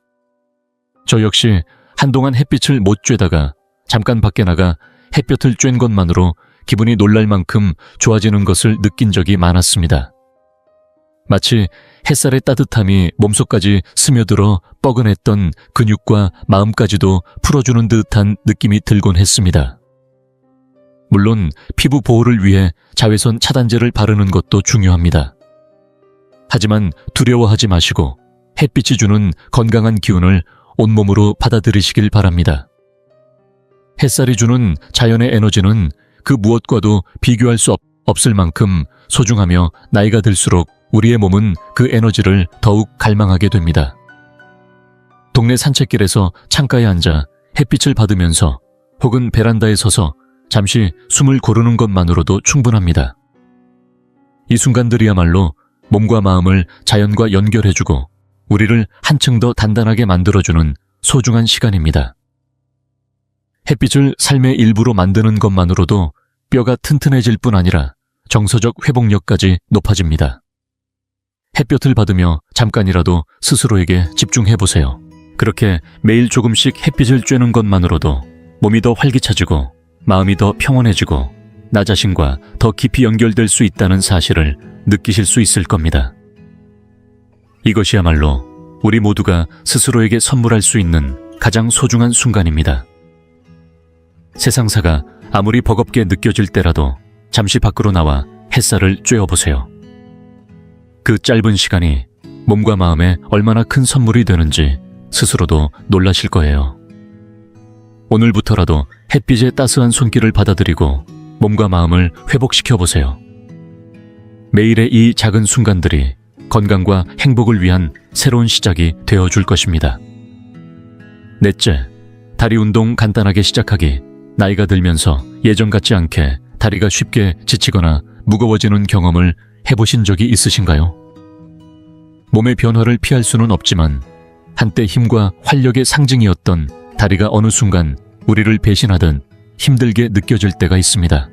저 역시 한동안 햇빛을 못 쬐다가 잠깐 밖에 나가 햇볕을 쬐는 것만으로 기분이 놀랄 만큼 좋아지는 것을 느낀 적이 많았습니다. 마치 햇살의 따뜻함이 몸속까지 스며들어 뻐근했던 근육과 마음까지도 풀어주는 듯한 느낌이 들곤 했습니다. 물론 피부 보호를 위해 자외선 차단제를 바르는 것도 중요합니다. 하지만 두려워하지 마시고 햇빛이 주는 건강한 기운을 온몸으로 받아들이시길 바랍니다. 햇살이 주는 자연의 에너지는 그 무엇과도 비교할 수 없을 만큼 소중하며 나이가 들수록 우리의 몸은 그 에너지를 더욱 갈망하게 됩니다. 동네 산책길에서 창가에 앉아 햇빛을 받으면서 혹은 베란다에 서서 잠시 숨을 고르는 것만으로도 충분합니다. 이 순간들이야말로 몸과 마음을 자연과 연결해주고 우리를 한층 더 단단하게 만들어주는 소중한 시간입니다. 햇빛을 삶의 일부로 만드는 것만으로도 뼈가 튼튼해질 뿐 아니라 정서적 회복력까지 높아집니다. 햇볕을 받으며 잠깐이라도 스스로에게 집중해보세요. 그렇게 매일 조금씩 햇빛을 쬐는 것만으로도 몸이 더 활기차지고 마음이 더 평온해지고 나 자신과 더 깊이 연결될 수 있다는 사실을 느끼실 수 있을 겁니다. 이것이야말로 우리 모두가 스스로에게 선물할 수 있는 가장 소중한 순간입니다. 세상사가 아무리 버겁게 느껴질 때라도 잠시 밖으로 나와 햇살을 쬐어보세요. 그 짧은 시간이 몸과 마음에 얼마나 큰 선물이 되는지 스스로도 놀라실 거예요. 오늘부터라도 햇빛의 따스한 손길을 받아들이고 몸과 마음을 회복시켜보세요. 매일의 이 작은 순간들이 건강과 행복을 위한 새로운 시작이 되어줄 것입니다. 넷째, 다리 운동 간단하게 시작하기. 나이가 들면서 예전 같지 않게 다리가 쉽게 지치거나 무거워지는 경험을 해보신 적이 있으신가요? 몸의 변화를 피할 수는 없지만 한때 힘과 활력의 상징이었던 다리가 어느 순간 우리를 배신하듯 힘들게 느껴질 때가 있습니다.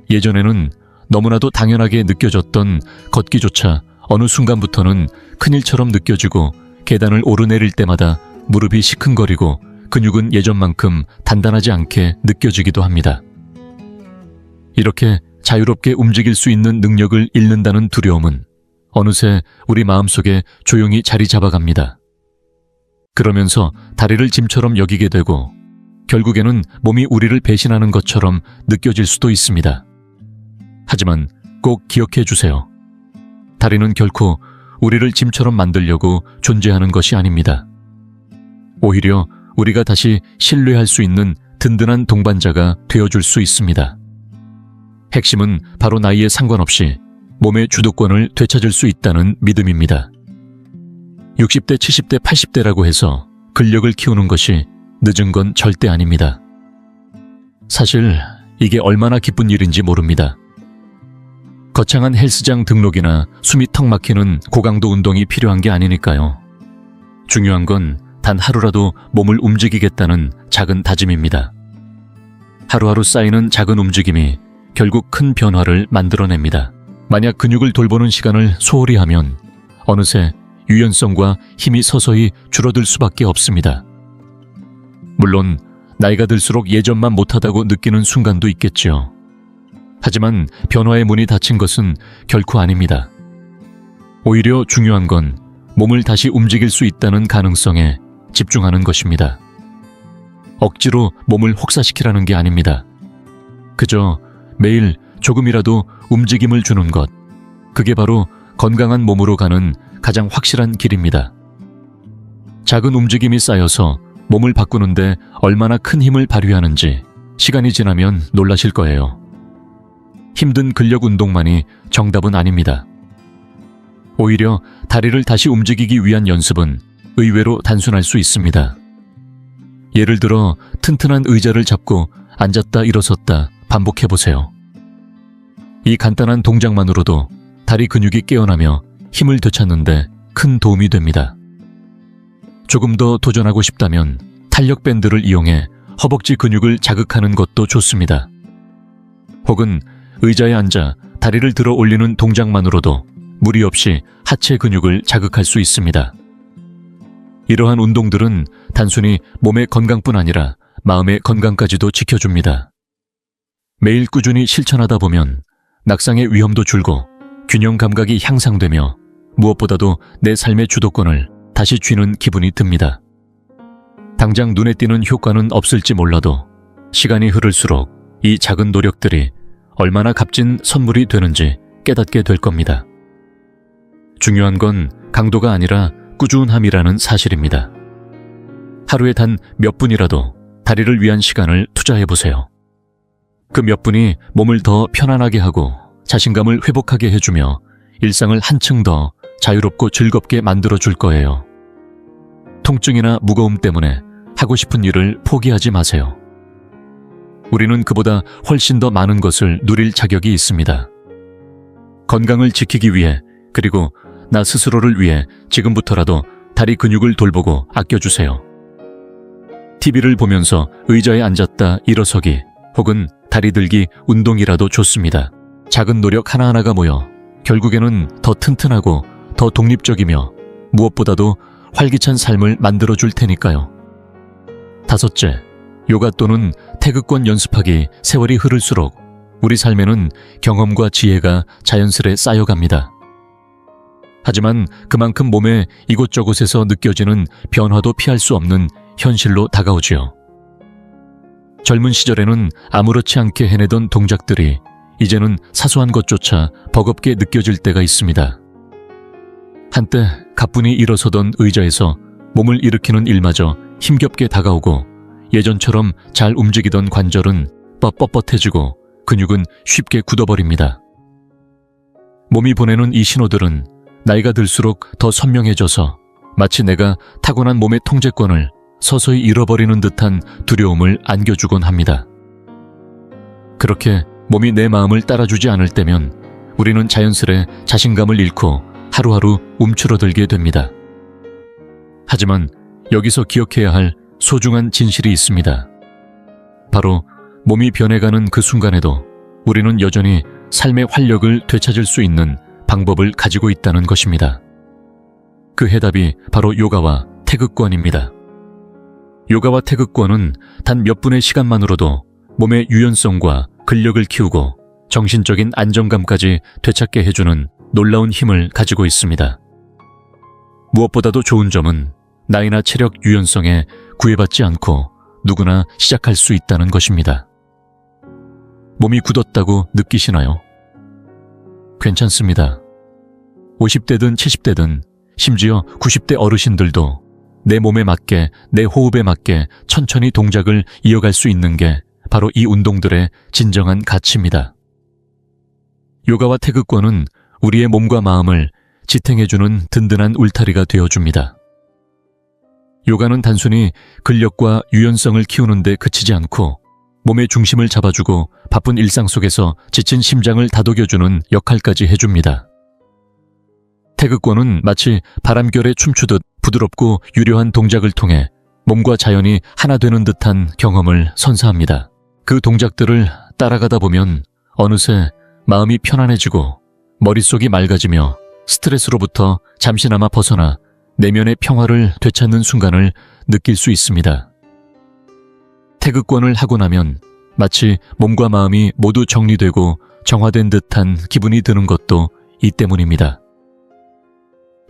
예전에는 너무나도 당연하게 느껴졌던 걷기조차 어느 순간부터는 큰일처럼 느껴지고 계단을 오르내릴 때마다 무릎이 시큰거리고 근육은 예전만큼 단단하지 않게 느껴지기도 합니다. 이렇게 자유롭게 움직일 수 있는 능력을 잃는다는 두려움은 어느새 우리 마음속에 조용히 자리 잡아갑니다. 그러면서 다리를 짐처럼 여기게 되고 결국에는 몸이 우리를 배신하는 것처럼 느껴질 수도 있습니다. 하지만 꼭 기억해 주세요. 다리는 결코 우리를 짐처럼 만들려고 존재하는 것이 아닙니다. 오히려 우리가 다시 신뢰할 수 있는 든든한 동반자가 되어줄 수 있습니다. 핵심은 바로 나이에 상관없이 몸의 주도권을 되찾을 수 있다는 믿음입니다. 60대, 70대, 80대라고 해서 근력을 키우는 것이 늦은 건 절대 아닙니다. 사실 이게 얼마나 기쁜 일인지 모릅니다. 거창한 헬스장 등록이나 숨이 턱 막히는 고강도 운동이 필요한 게 아니니까요. 중요한 건 단 하루라도 몸을 움직이겠다는 작은 다짐입니다. 하루하루 쌓이는 작은 움직임이 결국 큰 변화를 만들어냅니다. 만약 근육을 돌보는 시간을 소홀히 하면 어느새 유연성과 힘이 서서히 줄어들 수밖에 없습니다. 물론 나이가 들수록 예전만 못하다고 느끼는 순간도 있겠죠. 하지만 변화의 문이 닫힌 것은 결코 아닙니다. 오히려 중요한 건 몸을 다시 움직일 수 있다는 가능성에 집중하는 것입니다. 억지로 몸을 혹사시키라는 게 아닙니다. 그저 매일 조금이라도 움직임을 주는 것, 그게 바로 건강한 몸으로 가는 가장 확실한 길입니다. 작은 움직임이 쌓여서 몸을 바꾸는데 얼마나 큰 힘을 발휘하는지 시간이 지나면 놀라실 거예요. 힘든 근력 운동만이 정답은 아닙니다. 오히려 다리를 다시 움직이기 위한 연습은 의외로 단순할 수 있습니다. 예를 들어 튼튼한 의자를 잡고 앉았다 일어섰다 반복해보세요. 이 간단한 동작만으로도 다리 근육이 깨어나며 힘을 되찾는데 큰 도움이 됩니다. 조금 더 도전하고 싶다면 탄력 밴드를 이용해 허벅지 근육을 자극하는 것도 좋습니다. 혹은 의자에 앉아 다리를 들어 올리는 동작만으로도 무리 없이 하체 근육을 자극할 수 있습니다. 이러한 운동들은 단순히 몸의 건강뿐 아니라 마음의 건강까지도 지켜줍니다. 매일 꾸준히 실천하다 보면 낙상의 위험도 줄고 균형 감각이 향상되며 무엇보다도 내 삶의 주도권을 다시 쥐는 기분이 듭니다. 당장 눈에 띄는 효과는 없을지 몰라도 시간이 흐를수록 이 작은 노력들이 얼마나 값진 선물이 되는지 깨닫게 될 겁니다. 중요한 건 강도가 아니라 꾸준함이라는 사실입니다. 하루에 단 몇 분이라도 다리를 위한 시간을 투자해보세요. 그 몇 분이 몸을 더 편안하게 하고 자신감을 회복하게 해주며 일상을 한층 더 자유롭고 즐겁게 만들어줄 거예요. 통증이나 무거움 때문에 하고 싶은 일을 포기하지 마세요. 우리는 그보다 훨씬 더 많은 것을 누릴 자격이 있습니다. 건강을 지키기 위해, 그리고 나 스스로를 위해 지금부터라도 다리 근육을 돌보고 아껴주세요. TV를 보면서 의자에 앉았다 일어서기 혹은 다리 들기 운동이라도 좋습니다. 작은 노력 하나하나가 모여 결국에는 더 튼튼하고 더 독립적이며 무엇보다도 활기찬 삶을 만들어줄 테니까요. 5째, 요가 또는 태극권 연습하기. 세월이 흐를수록 우리 삶에는 경험과 지혜가 자연스레 쌓여갑니다. 하지만 그만큼 몸에 이곳저곳에서 느껴지는 변화도 피할 수 없는 현실로 다가오지요. 젊은 시절에는 아무렇지 않게 해내던 동작들이 이제는 사소한 것조차 버겁게 느껴질 때가 있습니다. 한때 가뿐히 일어서던 의자에서 몸을 일으키는 일마저 힘겹게 다가오고 예전처럼 잘 움직이던 관절은 뻣뻣해지고 근육은 쉽게 굳어버립니다. 몸이 보내는 이 신호들은 나이가 들수록 더 선명해져서 마치 내가 타고난 몸의 통제권을 서서히 잃어버리는 듯한 두려움을 안겨주곤 합니다. 그렇게 몸이 내 마음을 따라주지 않을 때면 우리는 자연스레 자신감을 잃고 하루하루 움츠러들게 됩니다. 하지만 여기서 기억해야 할 소중한 진실이 있습니다. 바로 몸이 변해가는 그 순간에도 우리는 여전히 삶의 활력을 되찾을 수 있는 방법을 가지고 있다는 것입니다. 그 해답이 바로 요가와 태극권입니다. 요가와 태극권은 단 몇 분의 시간만으로도 몸의 유연성과 근력을 키우고 정신적인 안정감까지 되찾게 해주는 놀라운 힘을 가지고 있습니다. 무엇보다도 좋은 점은 나이나 체력 유연성에 구애받지 않고 누구나 시작할 수 있다는 것입니다. 몸이 굳었다고 느끼시나요? 괜찮습니다. 50대든 70대든 심지어 90대 어르신들도 내 몸에 맞게, 내 호흡에 맞게 천천히 동작을 이어갈 수 있는 게 바로 이 운동들의 진정한 가치입니다. 요가와 태극권은 우리의 몸과 마음을 지탱해주는 든든한 울타리가 되어줍니다. 요가는 단순히 근력과 유연성을 키우는 데 그치지 않고 몸의 중심을 잡아주고 바쁜 일상 속에서 지친 심장을 다독여주는 역할까지 해줍니다. 태극권은 마치 바람결에 춤추듯 부드럽고 유려한 동작을 통해 몸과 자연이 하나 되는 듯한 경험을 선사합니다. 그 동작들을 따라가다 보면 어느새 마음이 편안해지고 머릿속이 맑아지며 스트레스로부터 잠시나마 벗어나 내면의 평화를 되찾는 순간을 느낄 수 있습니다. 태극권을 하고 나면 마치 몸과 마음이 모두 정리되고 정화된 듯한 기분이 드는 것도 이 때문입니다.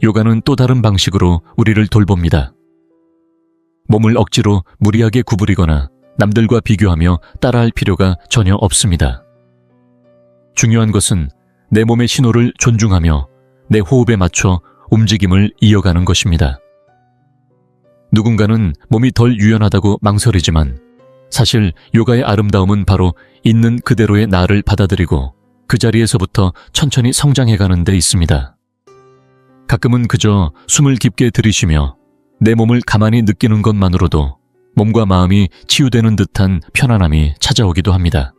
요가는 또 다른 방식으로 우리를 돌봅니다. 몸을 억지로 무리하게 구부리거나 남들과 비교하며 따라할 필요가 전혀 없습니다. 중요한 것은 내 몸의 신호를 존중하며 내 호흡에 맞춰 움직임을 이어가는 것입니다. 누군가는 몸이 덜 유연하다고 망설이지만 사실 요가의 아름다움은 바로 있는 그대로의 나를 받아들이고 그 자리에서부터 천천히 성장해가는 데 있습니다. 가끔은 그저 숨을 깊게 들이쉬며 내 몸을 가만히 느끼는 것만으로도 몸과 마음이 치유되는 듯한 편안함이 찾아오기도 합니다.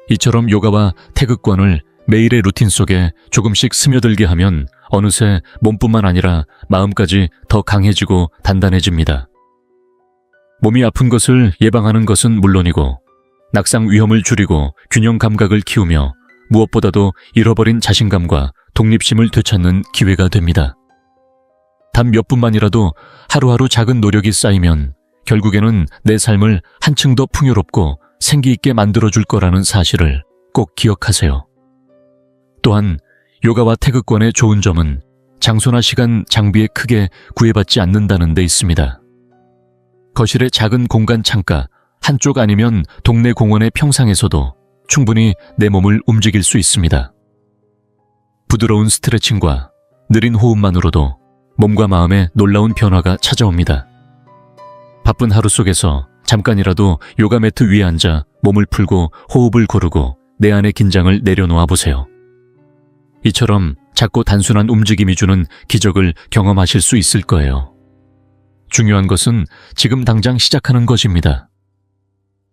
이처럼 요가와 태극권을 매일의 루틴 속에 조금씩 스며들게 하면 어느새 몸뿐만 아니라 마음까지 더 강해지고 단단해집니다. 몸이 아픈 것을 예방하는 것은 물론이고 낙상 위험을 줄이고 균형 감각을 키우며 무엇보다도 잃어버린 자신감과 독립심을 되찾는 기회가 됩니다. 단 몇 분만이라도 하루하루 작은 노력이 쌓이면 결국에는 내 삶을 한층 더 풍요롭고 생기 있게 만들어줄 거라는 사실을 꼭 기억하세요. 또한 요가와 태극권의 좋은 점은 장소나 시간 장비에 크게 구애받지 않는다는 데 있습니다. 거실의 작은 공간 창가, 한쪽 아니면 동네 공원의 평상에서도 충분히 내 몸을 움직일 수 있습니다. 부드러운 스트레칭과 느린 호흡만으로도 몸과 마음에 놀라운 변화가 찾아옵니다. 바쁜 하루 속에서 잠깐이라도 요가 매트 위에 앉아 몸을 풀고 호흡을 고르고 내 안의 긴장을 내려놓아 보세요. 이처럼 작고 단순한 움직임이 주는 기적을 경험하실 수 있을 거예요. 중요한 것은 지금 당장 시작하는 것입니다.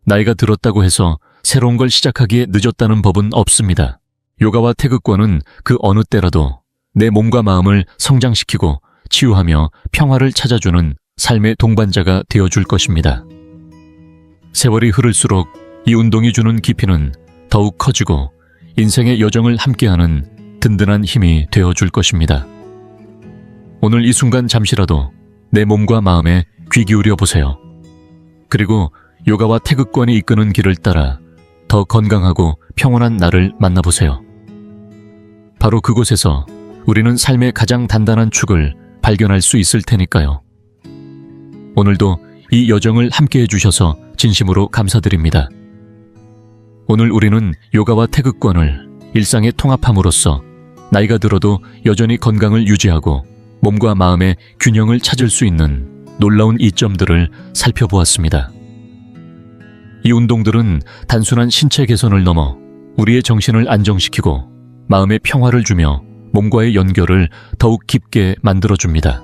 나이가 들었다고 해서 새로운 걸 시작하기에 늦었다는 법은 없습니다. 요가와 태극권은 그 어느 때라도 내 몸과 마음을 성장시키고 치유하며 평화를 찾아주는 삶의 동반자가 되어줄 것입니다. 세월이 흐를수록 이 운동이 주는 깊이는 더욱 커지고 인생의 여정을 함께하는 든든한 힘이 되어줄 것입니다. 오늘 이 순간 잠시라도 내 몸과 마음에 귀 기울여 보세요. 그리고 요가와 태극권이 이끄는 길을 따라 더 건강하고 평온한 나를 만나보세요. 바로 그곳에서 우리는 삶의 가장 단단한 축을 발견할 수 있을 테니까요. 오늘도 이 여정을 함께 해주셔서 진심으로 감사드립니다. 오늘 우리는 요가와 태극권을 일상에 통합함으로써 나이가 들어도 여전히 건강을 유지하고 몸과 마음의 균형을 찾을 수 있는 놀라운 이점들을 살펴보았습니다. 이 운동들은 단순한 신체 개선을 넘어 우리의 정신을 안정시키고 마음의 평화를 주며 몸과의 연결을 더욱 깊게 만들어줍니다.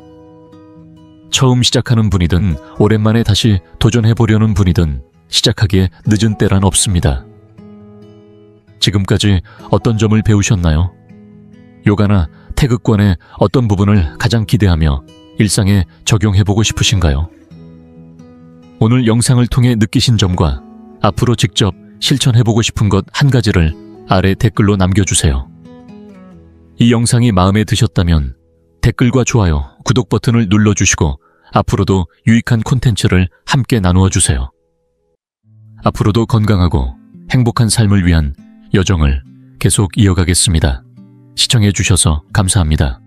처음 시작하는 분이든 오랜만에 다시 도전해보려는 분이든 시작하기에 늦은 때란 없습니다. 지금까지 어떤 점을 배우셨나요? 요가나 태극권의 어떤 부분을 가장 기대하며 일상에 적용해보고 싶으신가요? 오늘 영상을 통해 느끼신 점과 앞으로 직접 실천해보고 싶은 것 한 가지를 아래 댓글로 남겨주세요. 이 영상이 마음에 드셨다면 댓글과 좋아요, 구독 버튼을 눌러주시고 앞으로도 유익한 콘텐츠를 함께 나누어 주세요. 앞으로도 건강하고 행복한 삶을 위한 여정을 계속 이어가겠습니다. 시청해 주셔서 감사합니다.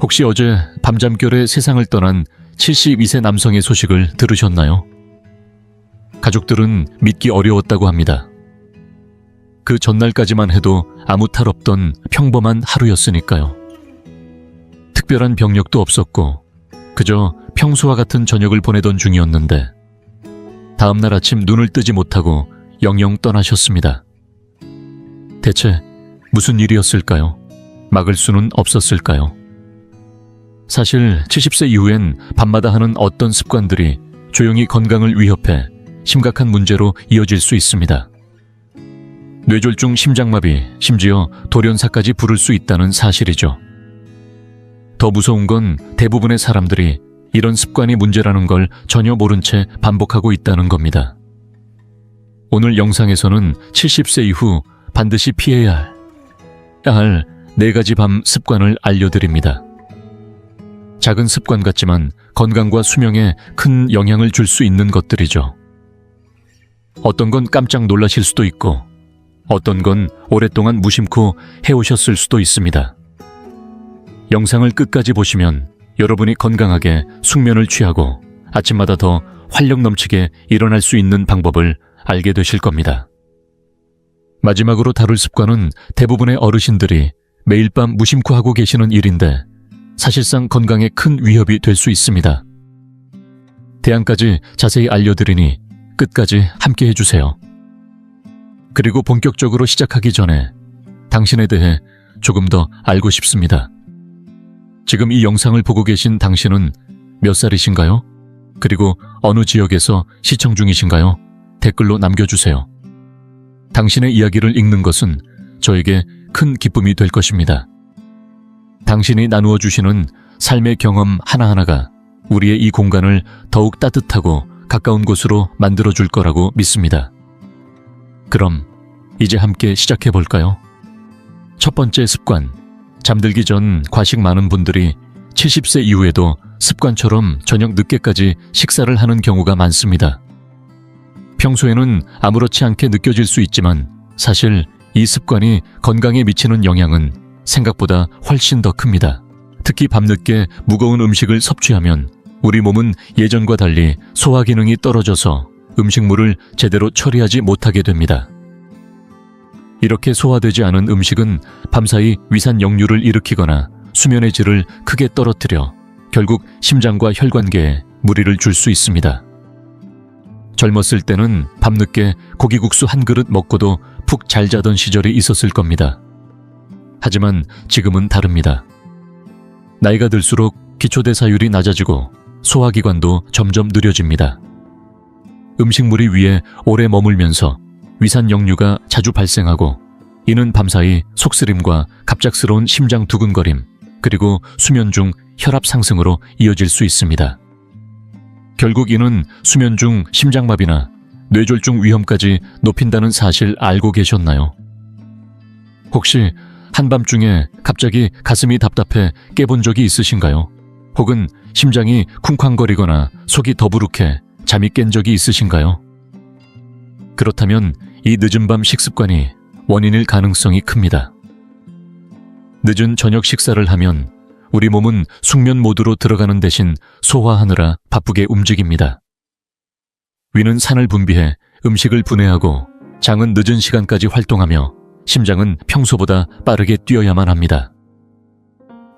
혹시 어제 밤잠결에 세상을 떠난 72세 남성의 소식을 들으셨나요? 가족들은 믿기 어려웠다고 합니다. 그 전날까지만 해도 아무 탈 없던 평범한 하루였으니까요. 특별한 병력도 없었고 그저 평소와 같은 저녁을 보내던 중이었는데 다음날 아침 눈을 뜨지 못하고 영영 떠나셨습니다. 대체 무슨 일이었을까요? 막을 수는 없었을까요? 사실 70세 이후엔 밤마다 하는 어떤 습관들이 조용히 건강을 위협해 심각한 문제로 이어질 수 있습니다. 뇌졸중, 심장마비, 심지어 돌연사까지 부를 수 있다는 사실이죠. 더 무서운 건 대부분의 사람들이 이런 습관이 문제라는 걸 전혀 모른 채 반복하고 있다는 겁니다. 오늘 영상에서는 70세 이후 반드시 피해야 할 4가지 밤 습관을 알려드립니다. 작은 습관 같지만 건강과 수명에 큰 영향을 줄 수 있는 것들이죠. 어떤 건 깜짝 놀라실 수도 있고 어떤 건 오랫동안 무심코 해오셨을 수도 있습니다. 영상을 끝까지 보시면 여러분이 건강하게 숙면을 취하고 아침마다 더 활력 넘치게 일어날 수 있는 방법을 알게 되실 겁니다. 마지막으로 다룰 습관은 대부분의 어르신들이 매일 밤 무심코 하고 계시는 일인데 사실상 건강에 큰 위협이 될 수 있습니다. 대안까지 자세히 알려드리니 끝까지 함께 해주세요. 그리고 본격적으로 시작하기 전에 당신에 대해 조금 더 알고 싶습니다. 지금 이 영상을 보고 계신 당신은 몇 살이신가요? 그리고 어느 지역에서 시청 중이신가요? 댓글로 남겨주세요. 당신의 이야기를 읽는 것은 저에게 큰 기쁨이 될 것입니다. 당신이 나누어 주시는 삶의 경험 하나하나가 우리의 이 공간을 더욱 따뜻하고 가까운 곳으로 만들어줄 거라고 믿습니다. 그럼 이제 함께 시작해 볼까요? 첫 번째 습관. 잠들기 전 과식 많은 분들이 70세 이후에도 습관처럼 저녁 늦게까지 식사를 하는 경우가 많습니다. 평소에는 아무렇지 않게 느껴질 수 있지만 사실 이 습관이 건강에 미치는 영향은 생각보다 훨씬 더 큽니다. 특히 밤늦게 무거운 음식을 섭취하면 우리 몸은 예전과 달리 소화 기능이 떨어져서 음식물을 제대로 처리하지 못하게 됩니다. 이렇게 소화되지 않은 음식은 밤사이 위산 역류를 일으키거나 수면의 질을 크게 떨어뜨려 결국 심장과 혈관계에 무리를 줄 수 있습니다. 젊었을 때는 밤늦게 고기국수 한 그릇 먹고도 푹 잘 자던 시절이 있었을 겁니다. 하지만 지금은 다릅니다. 나이가 들수록 기초대사율이 낮아지고 소화기관도 점점 느려집니다. 음식물이 위에 오래 머물면서 위산 역류가 자주 발생하고 이는 밤사이 속쓰림과 갑작스러운 심장 두근거림 그리고 수면 중 혈압 상승으로 이어질 수 있습니다. 결국 이는 수면 중 심장마비나 뇌졸중 위험까지 높인다는 사실 알고 계셨나요? 혹시 한밤중에 갑자기 가슴이 답답해 깨본 적이 있으신가요? 혹은 심장이 쿵쾅거리거나 속이 더부룩해 잠이 깬 적이 있으신가요? 그렇다면 이 늦은 밤 식습관이 원인일 가능성이 큽니다. 늦은 저녁 식사를 하면 우리 몸은 숙면 모드로 들어가는 대신 소화하느라 바쁘게 움직입니다. 위는 산을 분비해 음식을 분해하고 장은 늦은 시간까지 활동하며 심장은 평소보다 빠르게 뛰어야만 합니다.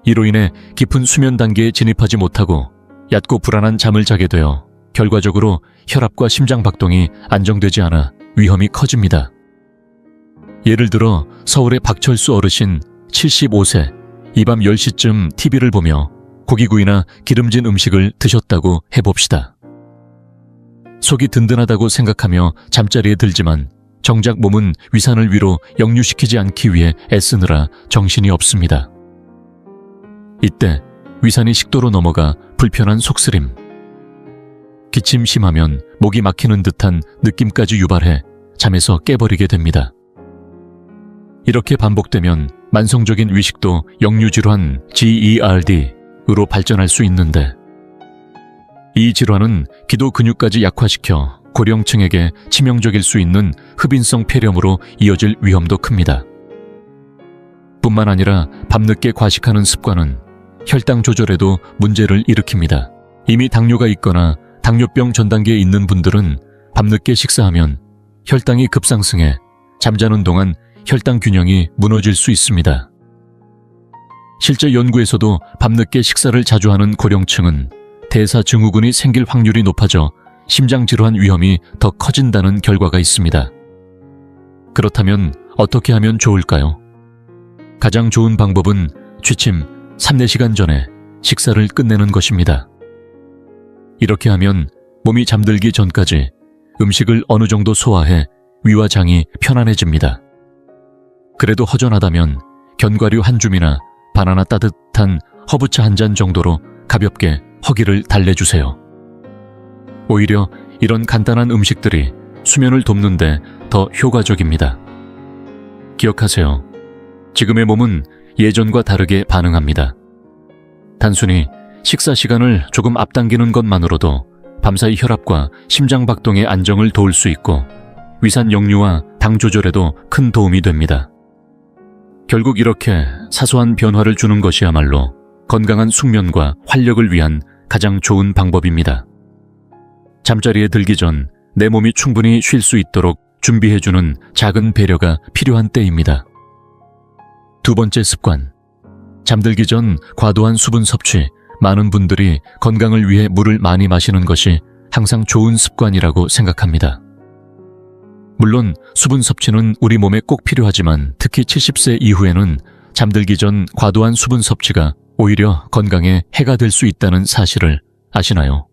이로 인해 깊은 수면 단계에 진입하지 못하고 얕고 불안한 잠을 자게 되어 결과적으로 혈압과 심장 박동이 안정되지 않아 위험이 커집니다. 예를 들어 서울의 박철수 어르신 75세 이 밤 10시쯤 TV를 보며 고기구이나 기름진 음식을 드셨다고 해봅시다. 속이 든든하다고 생각하며 잠자리에 들지만 정작 몸은 위산을 위로 역류시키지 않기 위해 애쓰느라 정신이 없습니다. 이때 위산이 식도로 넘어가 불편한 속쓰림, 기침 심하면 목이 막히는 듯한 느낌까지 유발해 잠에서 깨버리게 됩니다. 이렇게 반복되면 만성적인 위식도 역류질환 GERD으로 발전할 수 있는데 이 질환은 기도 근육까지 약화시켜 고령층에게 치명적일 수 있는 흡인성 폐렴으로 이어질 위험도 큽니다. 뿐만 아니라 밤늦게 과식하는 습관은 혈당 조절에도 문제를 일으킵니다. 이미 당뇨가 있거나 당뇨병 전 단계에 있는 분들은 밤늦게 식사하면 혈당이 급상승해 잠자는 동안 혈당 균형이 무너질 수 있습니다. 실제 연구에서도 밤늦게 식사를 자주 하는 고령층은 대사증후군이 생길 확률이 높아져 심장질환 위험이 더 커진다는 결과가 있습니다. 그렇다면 어떻게 하면 좋을까요? 가장 좋은 방법은 취침 3-4시간 전에 식사를 끝내는 것입니다. 이렇게 하면 몸이 잠들기 전까지 음식을 어느 정도 소화해 위와 장이 편안해집니다. 그래도 허전하다면 견과류 한 줌이나 바나나 따뜻한 허브차 한 잔 정도로 가볍게 허기를 달래주세요. 오히려 이런 간단한 음식들이 수면을 돕는데 더 효과적입니다. 기억하세요. 지금의 몸은 예전과 다르게 반응합니다. 단순히 식사 시간을 조금 앞당기는 것만으로도 밤사이 혈압과 심장 박동의 안정을 도울 수 있고 위산 역류와 당 조절에도 큰 도움이 됩니다. 결국 이렇게 사소한 변화를 주는 것이야말로 건강한 숙면과 활력을 위한 가장 좋은 방법입니다. 잠자리에 들기 전 내 몸이 충분히 쉴 수 있도록 준비해주는 작은 배려가 필요한 때입니다. 두 번째 습관. 잠들기 전 과도한 수분 섭취. 많은 분들이 건강을 위해 물을 많이 마시는 것이 항상 좋은 습관이라고 생각합니다. 물론 수분 섭취는 우리 몸에 꼭 필요하지만 특히 70세 이후에는 잠들기 전 과도한 수분 섭취가 오히려 건강에 해가 될 수 있다는 사실을 아시나요?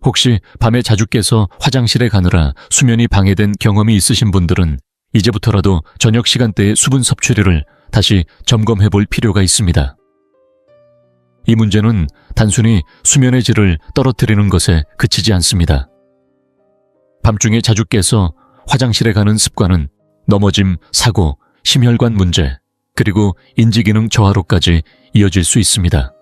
혹시 밤에 자주 깨서 화장실에 가느라 수면이 방해된 경험이 있으신 분들은 이제부터라도 저녁 시간대의 수분 섭취를 다시 점검해 볼 필요가 있습니다. 이 문제는 단순히 수면의 질을 떨어뜨리는 것에 그치지 않습니다. 밤중에 자주 깨서 화장실에 가는 습관은 넘어짐, 사고, 심혈관 문제, 그리고 인지기능 저하로까지 이어질 수 있습니다.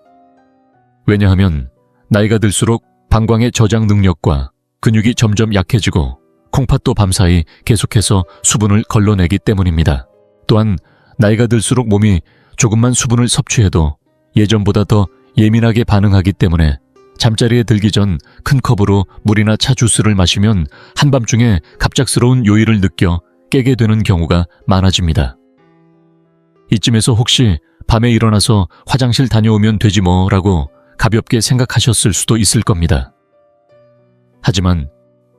왜냐하면 나이가 들수록 방광의 저장 능력과 근육이 점점 약해지고 콩팥도 밤사이 계속해서 수분을 걸러내기 때문입니다. 또한 나이가 들수록 몸이 조금만 수분을 섭취해도 예전보다 더 예민하게 반응하기 때문에 잠자리에 들기 전 큰 컵으로 물이나 차 주스를 마시면 한밤중에 갑작스러운 요일을 느껴 깨게 되는 경우가 많아집니다. 이쯤에서 혹시 밤에 일어나서 화장실 다녀오면 되지 뭐라고 가볍게 생각하셨을 수도 있을 겁니다. 하지만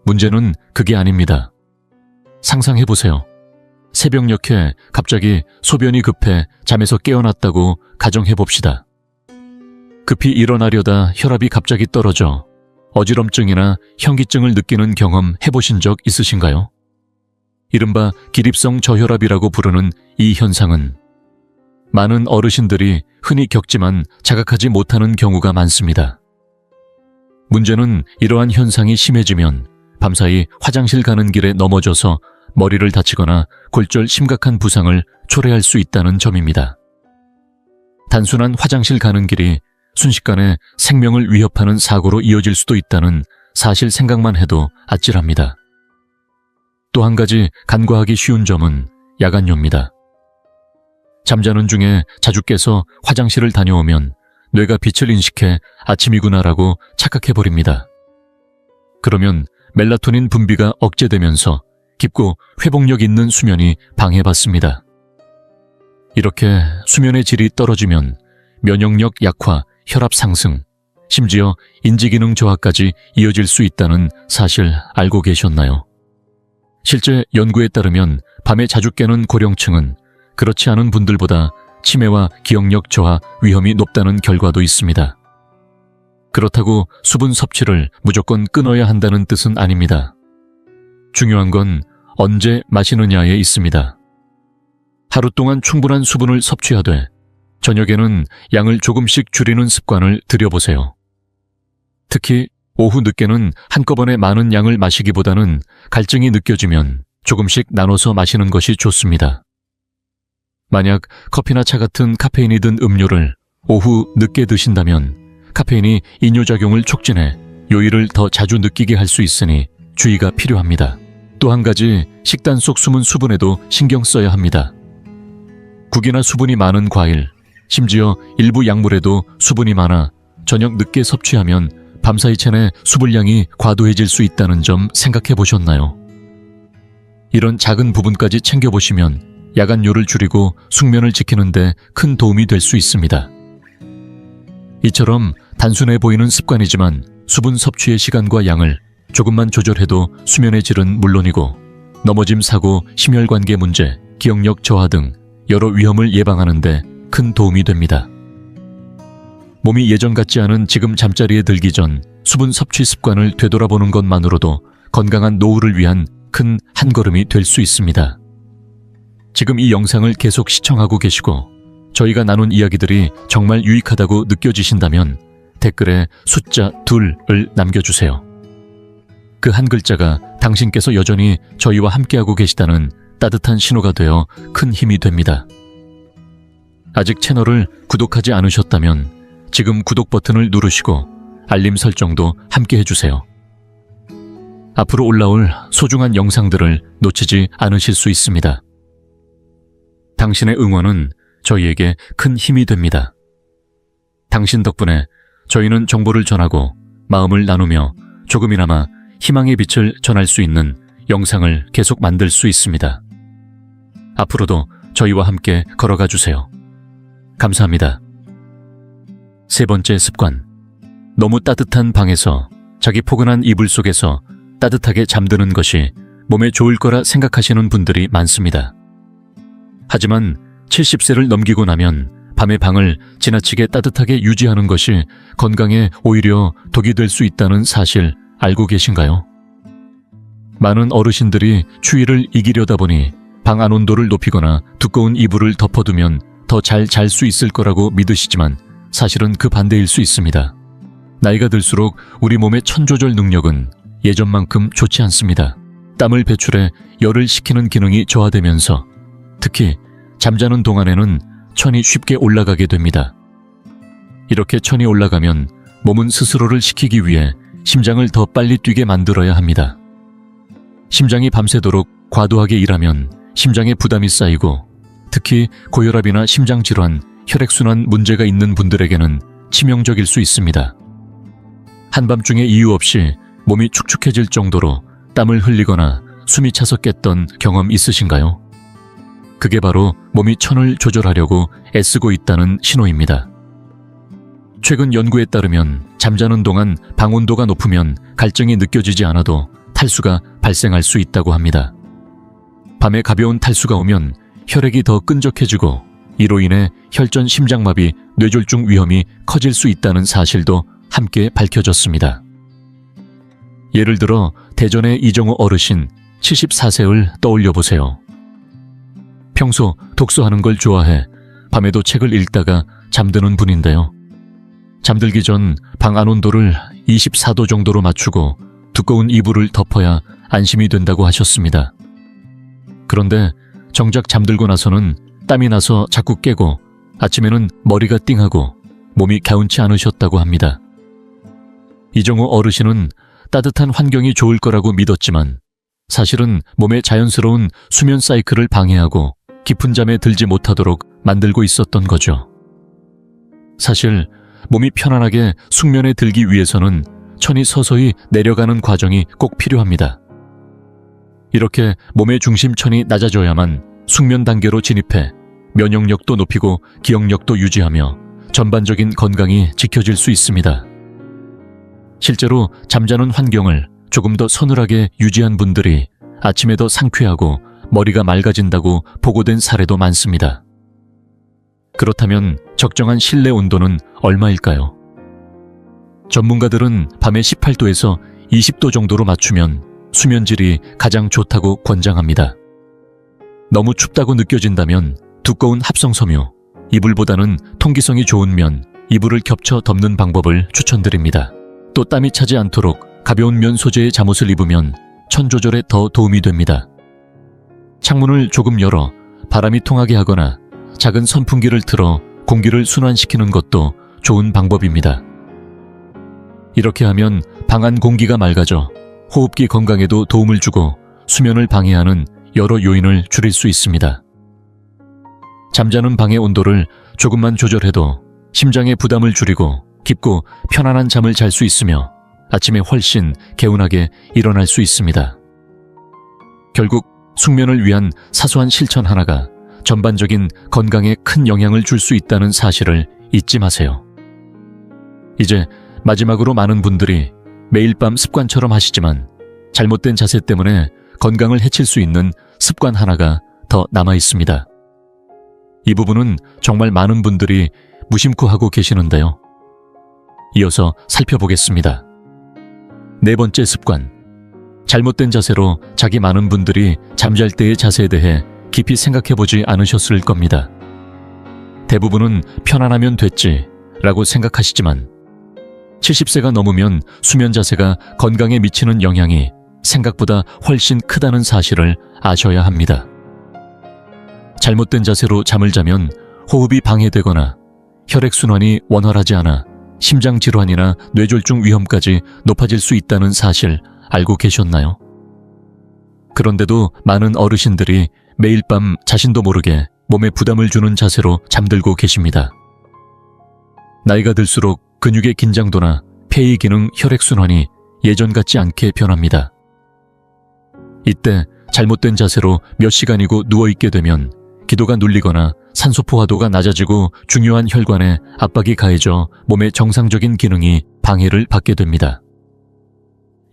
문제는 그게 아닙니다. 상상해보세요. 새벽녘에 갑자기 소변이 급해 잠에서 깨어났다고 가정해봅시다. 급히 일어나려다 혈압이 갑자기 떨어져 어지럼증이나 현기증을 느끼는 경험 해보신 적 있으신가요? 이른바 기립성 저혈압이라고 부르는 이 현상은 많은 어르신들이 흔히 겪지만 자각하지 못하는 경우가 많습니다. 문제는 이러한 현상이 심해지면 밤사이 화장실 가는 길에 넘어져서 머리를 다치거나 골절 심각한 부상을 초래할 수 있다는 점입니다. 단순한 화장실 가는 길이 순식간에 생명을 위협하는 사고로 이어질 수도 있다는 사실 생각만 해도 아찔합니다. 또 한 가지 간과하기 쉬운 점은 야간뇨입니다. 잠자는 중에 자주 깨서 화장실을 다녀오면 뇌가 빛을 인식해 아침이구나라고 착각해버립니다. 그러면 멜라토닌 분비가 억제되면서 깊고 회복력 있는 수면이 방해받습니다. 이렇게 수면의 질이 떨어지면 면역력 약화, 혈압 상승, 심지어 인지기능 저하까지 이어질 수 있다는 사실 알고 계셨나요? 실제 연구에 따르면 밤에 자주 깨는 고령층은 그렇지 않은 분들보다 치매와 기억력 저하 위험이 높다는 결과도 있습니다. 그렇다고 수분 섭취를 무조건 끊어야 한다는 뜻은 아닙니다. 중요한 건 언제 마시느냐에 있습니다. 하루 동안 충분한 수분을 섭취하되 저녁에는 양을 조금씩 줄이는 습관을 들여보세요. 특히 오후 늦게는 한꺼번에 많은 양을 마시기보다는 갈증이 느껴지면 조금씩 나눠서 마시는 것이 좋습니다. 만약 커피나 차 같은 카페인이 든 음료를 오후 늦게 드신다면 카페인이 이뇨작용을 촉진해 요일을 더 자주 느끼게 할 수 있으니 주의가 필요합니다. 또 한 가지 식단 속 숨은 수분에도 신경 써야 합니다. 국이나 수분이 많은 과일, 심지어 일부 약물에도 수분이 많아 저녁 늦게 섭취하면 밤사이 체내 수분량이 과도해질 수 있다는 점 생각해 보셨나요? 이런 작은 부분까지 챙겨보시면 야간뇨를 줄이고 숙면을 지키는 데 큰 도움이 될 수 있습니다. 이처럼 단순해 보이는 습관이지만 수분 섭취의 시간과 양을 조금만 조절해도 수면의 질은 물론이고 넘어짐 사고, 심혈관계 문제, 기억력 저하 등 여러 위험을 예방하는 데 큰 도움이 됩니다. 몸이 예전 같지 않은 지금 잠자리에 들기 전 수분 섭취 습관을 되돌아보는 것만으로도 건강한 노후를 위한 큰 한걸음이 될 수 있습니다. 지금 이 영상을 계속 시청하고 계시고 저희가 나눈 이야기들이 정말 유익하다고 느껴지신다면 댓글에 숫자 2을 남겨주세요. 그 한 글자가 당신께서 여전히 저희와 함께하고 계시다는 따뜻한 신호가 되어 큰 힘이 됩니다. 아직 채널을 구독하지 않으셨다면 지금 구독 버튼을 누르시고 알림 설정도 함께 해주세요. 앞으로 올라올 소중한 영상들을 놓치지 않으실 수 있습니다. 당신의 응원은 저희에게 큰 힘이 됩니다. 당신 덕분에 저희는 정보를 전하고 마음을 나누며 조금이나마 희망의 빛을 전할 수 있는 영상을 계속 만들 수 있습니다. 앞으로도 저희와 함께 걸어가 주세요. 감사합니다. 세 번째 습관. 너무 따뜻한 방에서 자기 포근한 이불 속에서 따뜻하게 잠드는 것이 몸에 좋을 거라 생각하시는 분들이 많습니다. 하지만 70세를 넘기고 나면 밤의 방을 지나치게 따뜻하게 유지하는 것이 건강에 오히려 독이 될 수 있다는 사실 알고 계신가요? 많은 어르신들이 추위를 이기려다 보니 방 안 온도를 높이거나 두꺼운 이불을 덮어두면 더 잘 잘 수 있을 거라고 믿으시지만 사실은 그 반대일 수 있습니다. 나이가 들수록 우리 몸의 천조절 능력은 예전만큼 좋지 않습니다. 땀을 배출해 열을 식히는 기능이 저하되면서 특히 잠자는 동안에는 천이 쉽게 올라가게 됩니다. 이렇게 천이 올라가면 몸은 스스로를 식히기 위해 심장을 더 빨리 뛰게 만들어야 합니다. 심장이 밤새도록 과도하게 일하면 심장에 부담이 쌓이고 특히 고혈압이나 심장질환, 혈액순환 문제가 있는 분들에게는 치명적일 수 있습니다. 한밤중에 이유 없이 몸이 축축해질 정도로 땀을 흘리거나 숨이 차서 깼던 경험 있으신가요? 그게 바로 몸이 천을 조절하려고 애쓰고 있다는 신호입니다. 최근 연구에 따르면 잠자는 동안 방 온도가 높으면 갈증이 느껴지지 않아도 탈수가 발생할 수 있다고 합니다. 밤에 가벼운 탈수가 오면 혈액이 더 끈적해지고 이로 인해 혈전 심장마비, 뇌졸중 위험이 커질 수 있다는 사실도 함께 밝혀졌습니다. 예를 들어 대전의 이정호 어르신 74세를 떠올려 보세요. 평소 독서하는 걸 좋아해 밤에도 책을 읽다가 잠드는 분인데요. 잠들기 전 방 안 온도를 24도 정도로 맞추고 두꺼운 이불을 덮어야 안심이 된다고 하셨습니다. 그런데 정작 잠들고 나서는 땀이 나서 자꾸 깨고 아침에는 머리가 띵하고 몸이 개운치 않으셨다고 합니다. 이정호 어르신은 따뜻한 환경이 좋을 거라고 믿었지만 사실은 몸의 자연스러운 수면 사이클을 방해하고 깊은 잠에 들지 못하도록 만들고 있었던 거죠. 사실 몸이 편안하게 숙면에 들기 위해서는 천이 서서히 내려가는 과정이 꼭 필요합니다. 이렇게 몸의 중심천이 낮아져야만 숙면 단계로 진입해 면역력도 높이고 기억력도 유지하며 전반적인 건강이 지켜질 수 있습니다. 실제로 잠자는 환경을 조금 더 서늘하게 유지한 분들이 아침에 더 상쾌하고 머리가 맑아진다고 보고된 사례도 많습니다. 그렇다면 적정한 실내 온도는 얼마일까요? 전문가들은 밤에 18도에서 20도 정도로 맞추면 수면질이 가장 좋다고 권장합니다. 너무 춥다고 느껴진다면 두꺼운 합성섬유, 이불보다는 통기성이 좋은 면, 이불을 겹쳐 덮는 방법을 추천드립니다. 또 땀이 차지 않도록 가벼운 면 소재의 잠옷을 입으면 천 조절에 더 도움이 됩니다. 창문을 조금 열어 바람이 통하게 하거나 작은 선풍기를 틀어 공기를 순환시키는 것도 좋은 방법입니다. 이렇게 하면 방 안 공기가 맑아져 호흡기 건강에도 도움을 주고 수면을 방해하는 여러 요인을 줄일 수 있습니다. 잠자는 방의 온도를 조금만 조절해도 심장의 부담을 줄이고 깊고 편안한 잠을 잘 수 있으며 아침에 훨씬 개운하게 일어날 수 있습니다. 결국 숙면을 위한 사소한 실천 하나가 전반적인 건강에 큰 영향을 줄 수 있다는 사실을 잊지 마세요. 이제 마지막으로 많은 분들이 매일 밤 습관처럼 하시지만 잘못된 자세 때문에 건강을 해칠 수 있는 습관 하나가 더 남아 있습니다. 이 부분은 정말 많은 분들이 무심코 하고 계시는데요. 이어서 살펴보겠습니다. 네 번째 습관. 잘못된 자세로 자기 많은 분들이 잠잘 때의 자세에 대해 깊이 생각해보지 않으셨을 겁니다. 대부분은 편안하면 됐지 라고 생각하시지만 70세가 넘으면 수면 자세가 건강에 미치는 영향이 생각보다 훨씬 크다는 사실을 아셔야 합니다. 잘못된 자세로 잠을 자면 호흡이 방해되거나 혈액순환이 원활하지 않아 심장질환이나 뇌졸중 위험까지 높아질 수 있다는 사실 알고 계셨나요? 그런데도 많은 어르신들이 매일 밤 자신도 모르게 몸에 부담을 주는 자세로 잠들고 계십니다. 나이가 들수록 근육의 긴장도나 폐의 기능, 혈액순환이 예전 같지 않게 변합니다. 이때 잘못된 자세로 몇 시간이고 누워있게 되면 기도가 눌리거나 산소 포화도가 낮아지고 중요한 혈관에 압박이 가해져 몸의 정상적인 기능이 방해를 받게 됩니다.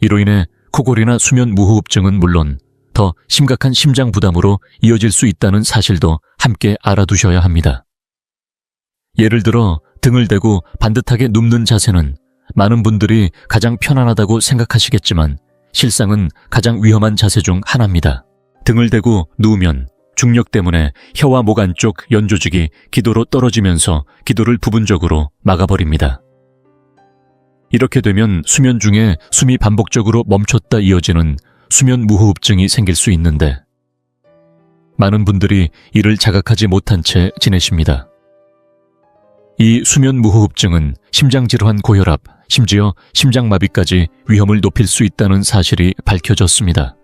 이로 인해 코골이나 수면 무호흡증은 물론 더 심각한 심장 부담으로 이어질 수 있다는 사실도 함께 알아두셔야 합니다. 예를 들어 등을 대고 반듯하게 눕는 자세는 많은 분들이 가장 편안하다고 생각하시겠지만 실상은 가장 위험한 자세 중 하나입니다. 등을 대고 누우면 중력 때문에 혀와 목 안쪽 연조직이 기도로 떨어지면서 기도를 부분적으로 막아버립니다. 이렇게 되면 수면 중에 숨이 반복적으로 멈췄다 이어지는 수면 무호흡증이 생길 수 있는데 많은 분들이 이를 자각하지 못한 채 지내십니다. 이 수면 무호흡증은 심장질환, 고혈압, 심지어 심장마비까지 위험을 높일 수 있다는 사실이 밝혀졌습니다.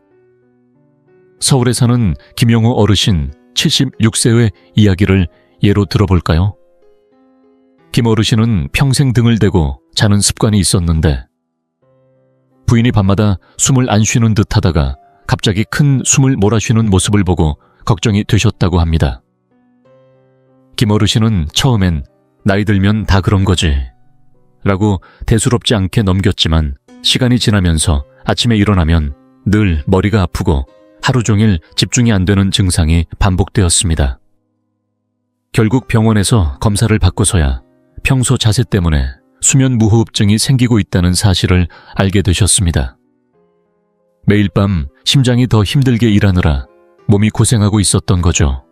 서울에 사는 김영우 어르신 76세의 이야기를 예로 들어볼까요? 김 어르신은 평생 등을 대고 자는 습관이 있었는데 부인이 밤마다 숨을 안 쉬는 듯 하다가 갑자기 큰 숨을 몰아쉬는 모습을 보고 걱정이 되셨다고 합니다. 김 어르신은 처음엔 나이 들면 다 그런 거지 라고 대수롭지 않게 넘겼지만 시간이 지나면서 아침에 일어나면 늘 머리가 아프고 하루 종일 집중이 안 되는 증상이 반복되었습니다. 결국 병원에서 검사를 받고서야 평소 자세 때문에 수면 무호흡증이 생기고 있다는 사실을 알게 되셨습니다. 매일 밤 심장이 더 힘들게 일하느라 몸이 고생하고 있었던 거죠.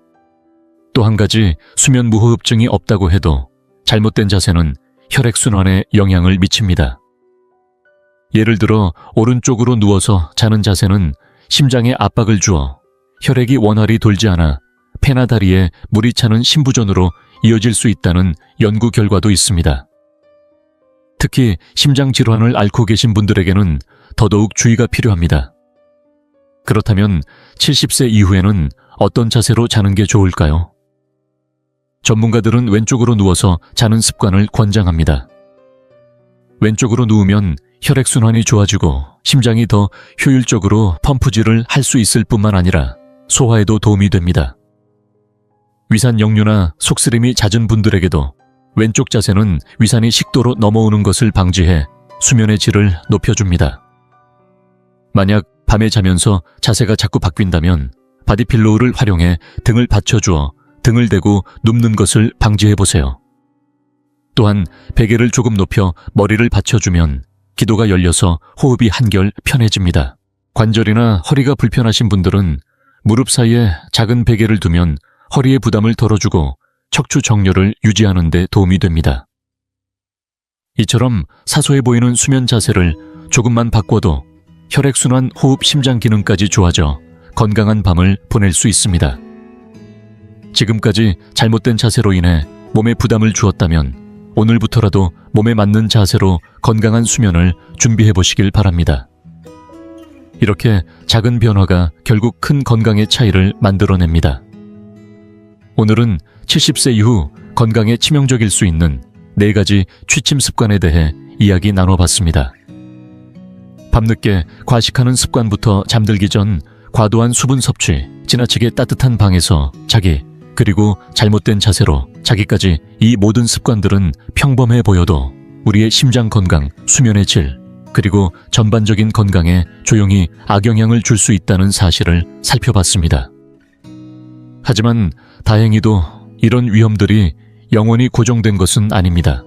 또 한 가지 수면 무호흡증이 없다고 해도 잘못된 자세는 혈액순환에 영향을 미칩니다. 예를 들어 오른쪽으로 누워서 자는 자세는 심장에 압박을 주어 혈액이 원활히 돌지 않아 폐나 다리에 물이 차는 심부전으로 이어질 수 있다는 연구 결과도 있습니다. 특히 심장 질환을 앓고 계신 분들에게는 더더욱 주의가 필요합니다. 그렇다면 70세 이후에는 어떤 자세로 자는 게 좋을까요? 전문가들은 왼쪽으로 누워서 자는 습관을 권장합니다. 왼쪽으로 누우면 혈액순환이 좋아지고 심장이 더 효율적으로 펌프질을 할 수 있을 뿐만 아니라 소화에도 도움이 됩니다. 위산 역류나 속쓰림이 잦은 분들에게도 왼쪽 자세는 위산이 식도로 넘어오는 것을 방지해 수면의 질을 높여줍니다. 만약 밤에 자면서 자세가 자꾸 바뀐다면 바디필로우를 활용해 등을 받쳐주어 등을 대고 눕는 것을 방지해보세요. 또한 베개를 조금 높여 머리를 받쳐주면 기도가 열려서 호흡이 한결 편해집니다. 관절이나 허리가 불편하신 분들은 무릎 사이에 작은 베개를 두면 허리의 부담을 덜어주고 척추 정렬을 유지하는 데 도움이 됩니다. 이처럼 사소해 보이는 수면 자세를 조금만 바꿔도 혈액순환, 호흡, 심장 기능까지 좋아져 건강한 밤을 보낼 수 있습니다. 지금까지 잘못된 자세로 인해 몸에 부담을 주었다면 오늘부터라도 몸에 맞는 자세로 건강한 수면을 준비해 보시길 바랍니다. 이렇게 작은 변화가 결국 큰 건강의 차이를 만들어냅니다. 오늘은 70세 이후 건강에 치명적일 수 있는 4가지 취침 습관에 대해 이야기 나눠봤습니다. 밤늦게 과식하는 습관부터 잠들기 전 과도한 수분 섭취, 지나치게 따뜻한 방에서 자기, 그리고 잘못된 자세로 자기까지 이 모든 습관들은 평범해 보여도 우리의 심장 건강, 수면의 질, 그리고 전반적인 건강에 조용히 악영향을 줄 수 있다는 사실을 살펴봤습니다. 하지만 다행히도 이런 위험들이 영원히 고정된 것은 아닙니다.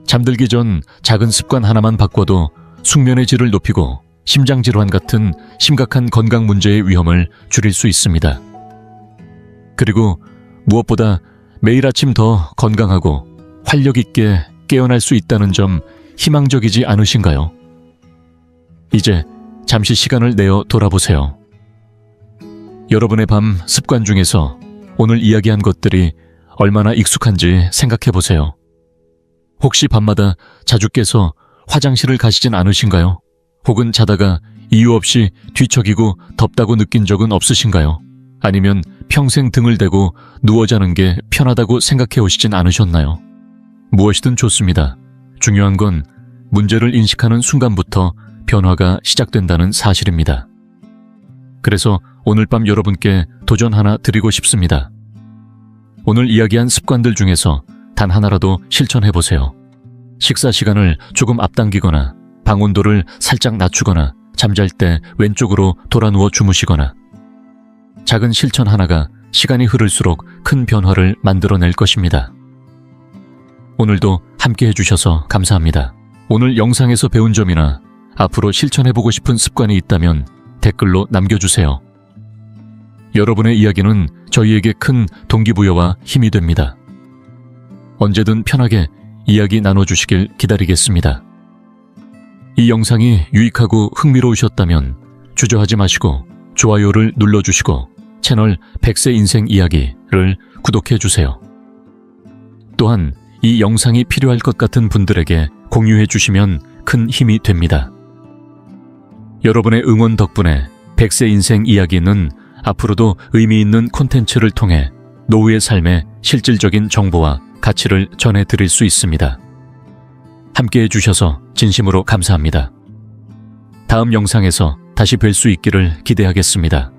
잠들기 전 작은 습관 하나만 바꿔도 숙면의 질을 높이고 심장질환 같은 심각한 건강 문제의 위험을 줄일 수 있습니다. 그리고 무엇보다 매일 아침 더 건강하고 활력 있게 깨어날 수 있다는 점 희망적이지 않으신가요? 이제 잠시 시간을 내어 돌아보세요. 여러분의 밤 습관 중에서 오늘 이야기한 것들이 얼마나 익숙한지 생각해 보세요. 혹시 밤마다 자주 깨서 화장실을 가시진 않으신가요? 혹은 자다가 이유 없이 뒤척이고 덥다고 느낀 적은 없으신가요? 아니면 평생 등을 대고 누워 자는 게 편하다고 생각해 오시진 않으셨나요? 무엇이든 좋습니다. 중요한 건 문제를 인식하는 순간부터 변화가 시작된다는 사실입니다. 그래서 오늘 밤 여러분께 도전 하나 드리고 싶습니다. 오늘 이야기한 습관들 중에서 단 하나라도 실천해보세요. 식사 시간을 조금 앞당기거나 방 온도를 살짝 낮추거나 잠잘 때 왼쪽으로 돌아 누워 주무시거나 작은 실천 하나가 시간이 흐를수록 큰 변화를 만들어낼 것입니다. 오늘도 함께 해주셔서 감사합니다. 오늘 영상에서 배운 점이나 앞으로 실천해보고 싶은 습관이 있다면 댓글로 남겨주세요. 여러분의 이야기는 저희에게 큰 동기부여와 힘이 됩니다. 언제든 편하게 이야기 나눠주시길 기다리겠습니다. 이 영상이 유익하고 흥미로우셨다면 주저하지 마시고 좋아요를 눌러주시고 채널 100세 인생 이야기를 구독해주세요. 또한 이 영상이 필요할 것 같은 분들에게 공유해 주시면 큰 힘이 됩니다. 여러분의 응원 덕분에 100세 인생 이야기는 앞으로도 의미 있는 콘텐츠를 통해 노후의 삶의 실질적인 정보와 가치를 전해드릴 수 있습니다. 함께 해주셔서 진심으로 감사합니다. 다음 영상에서 다시 뵐 수 있기를 기대하겠습니다.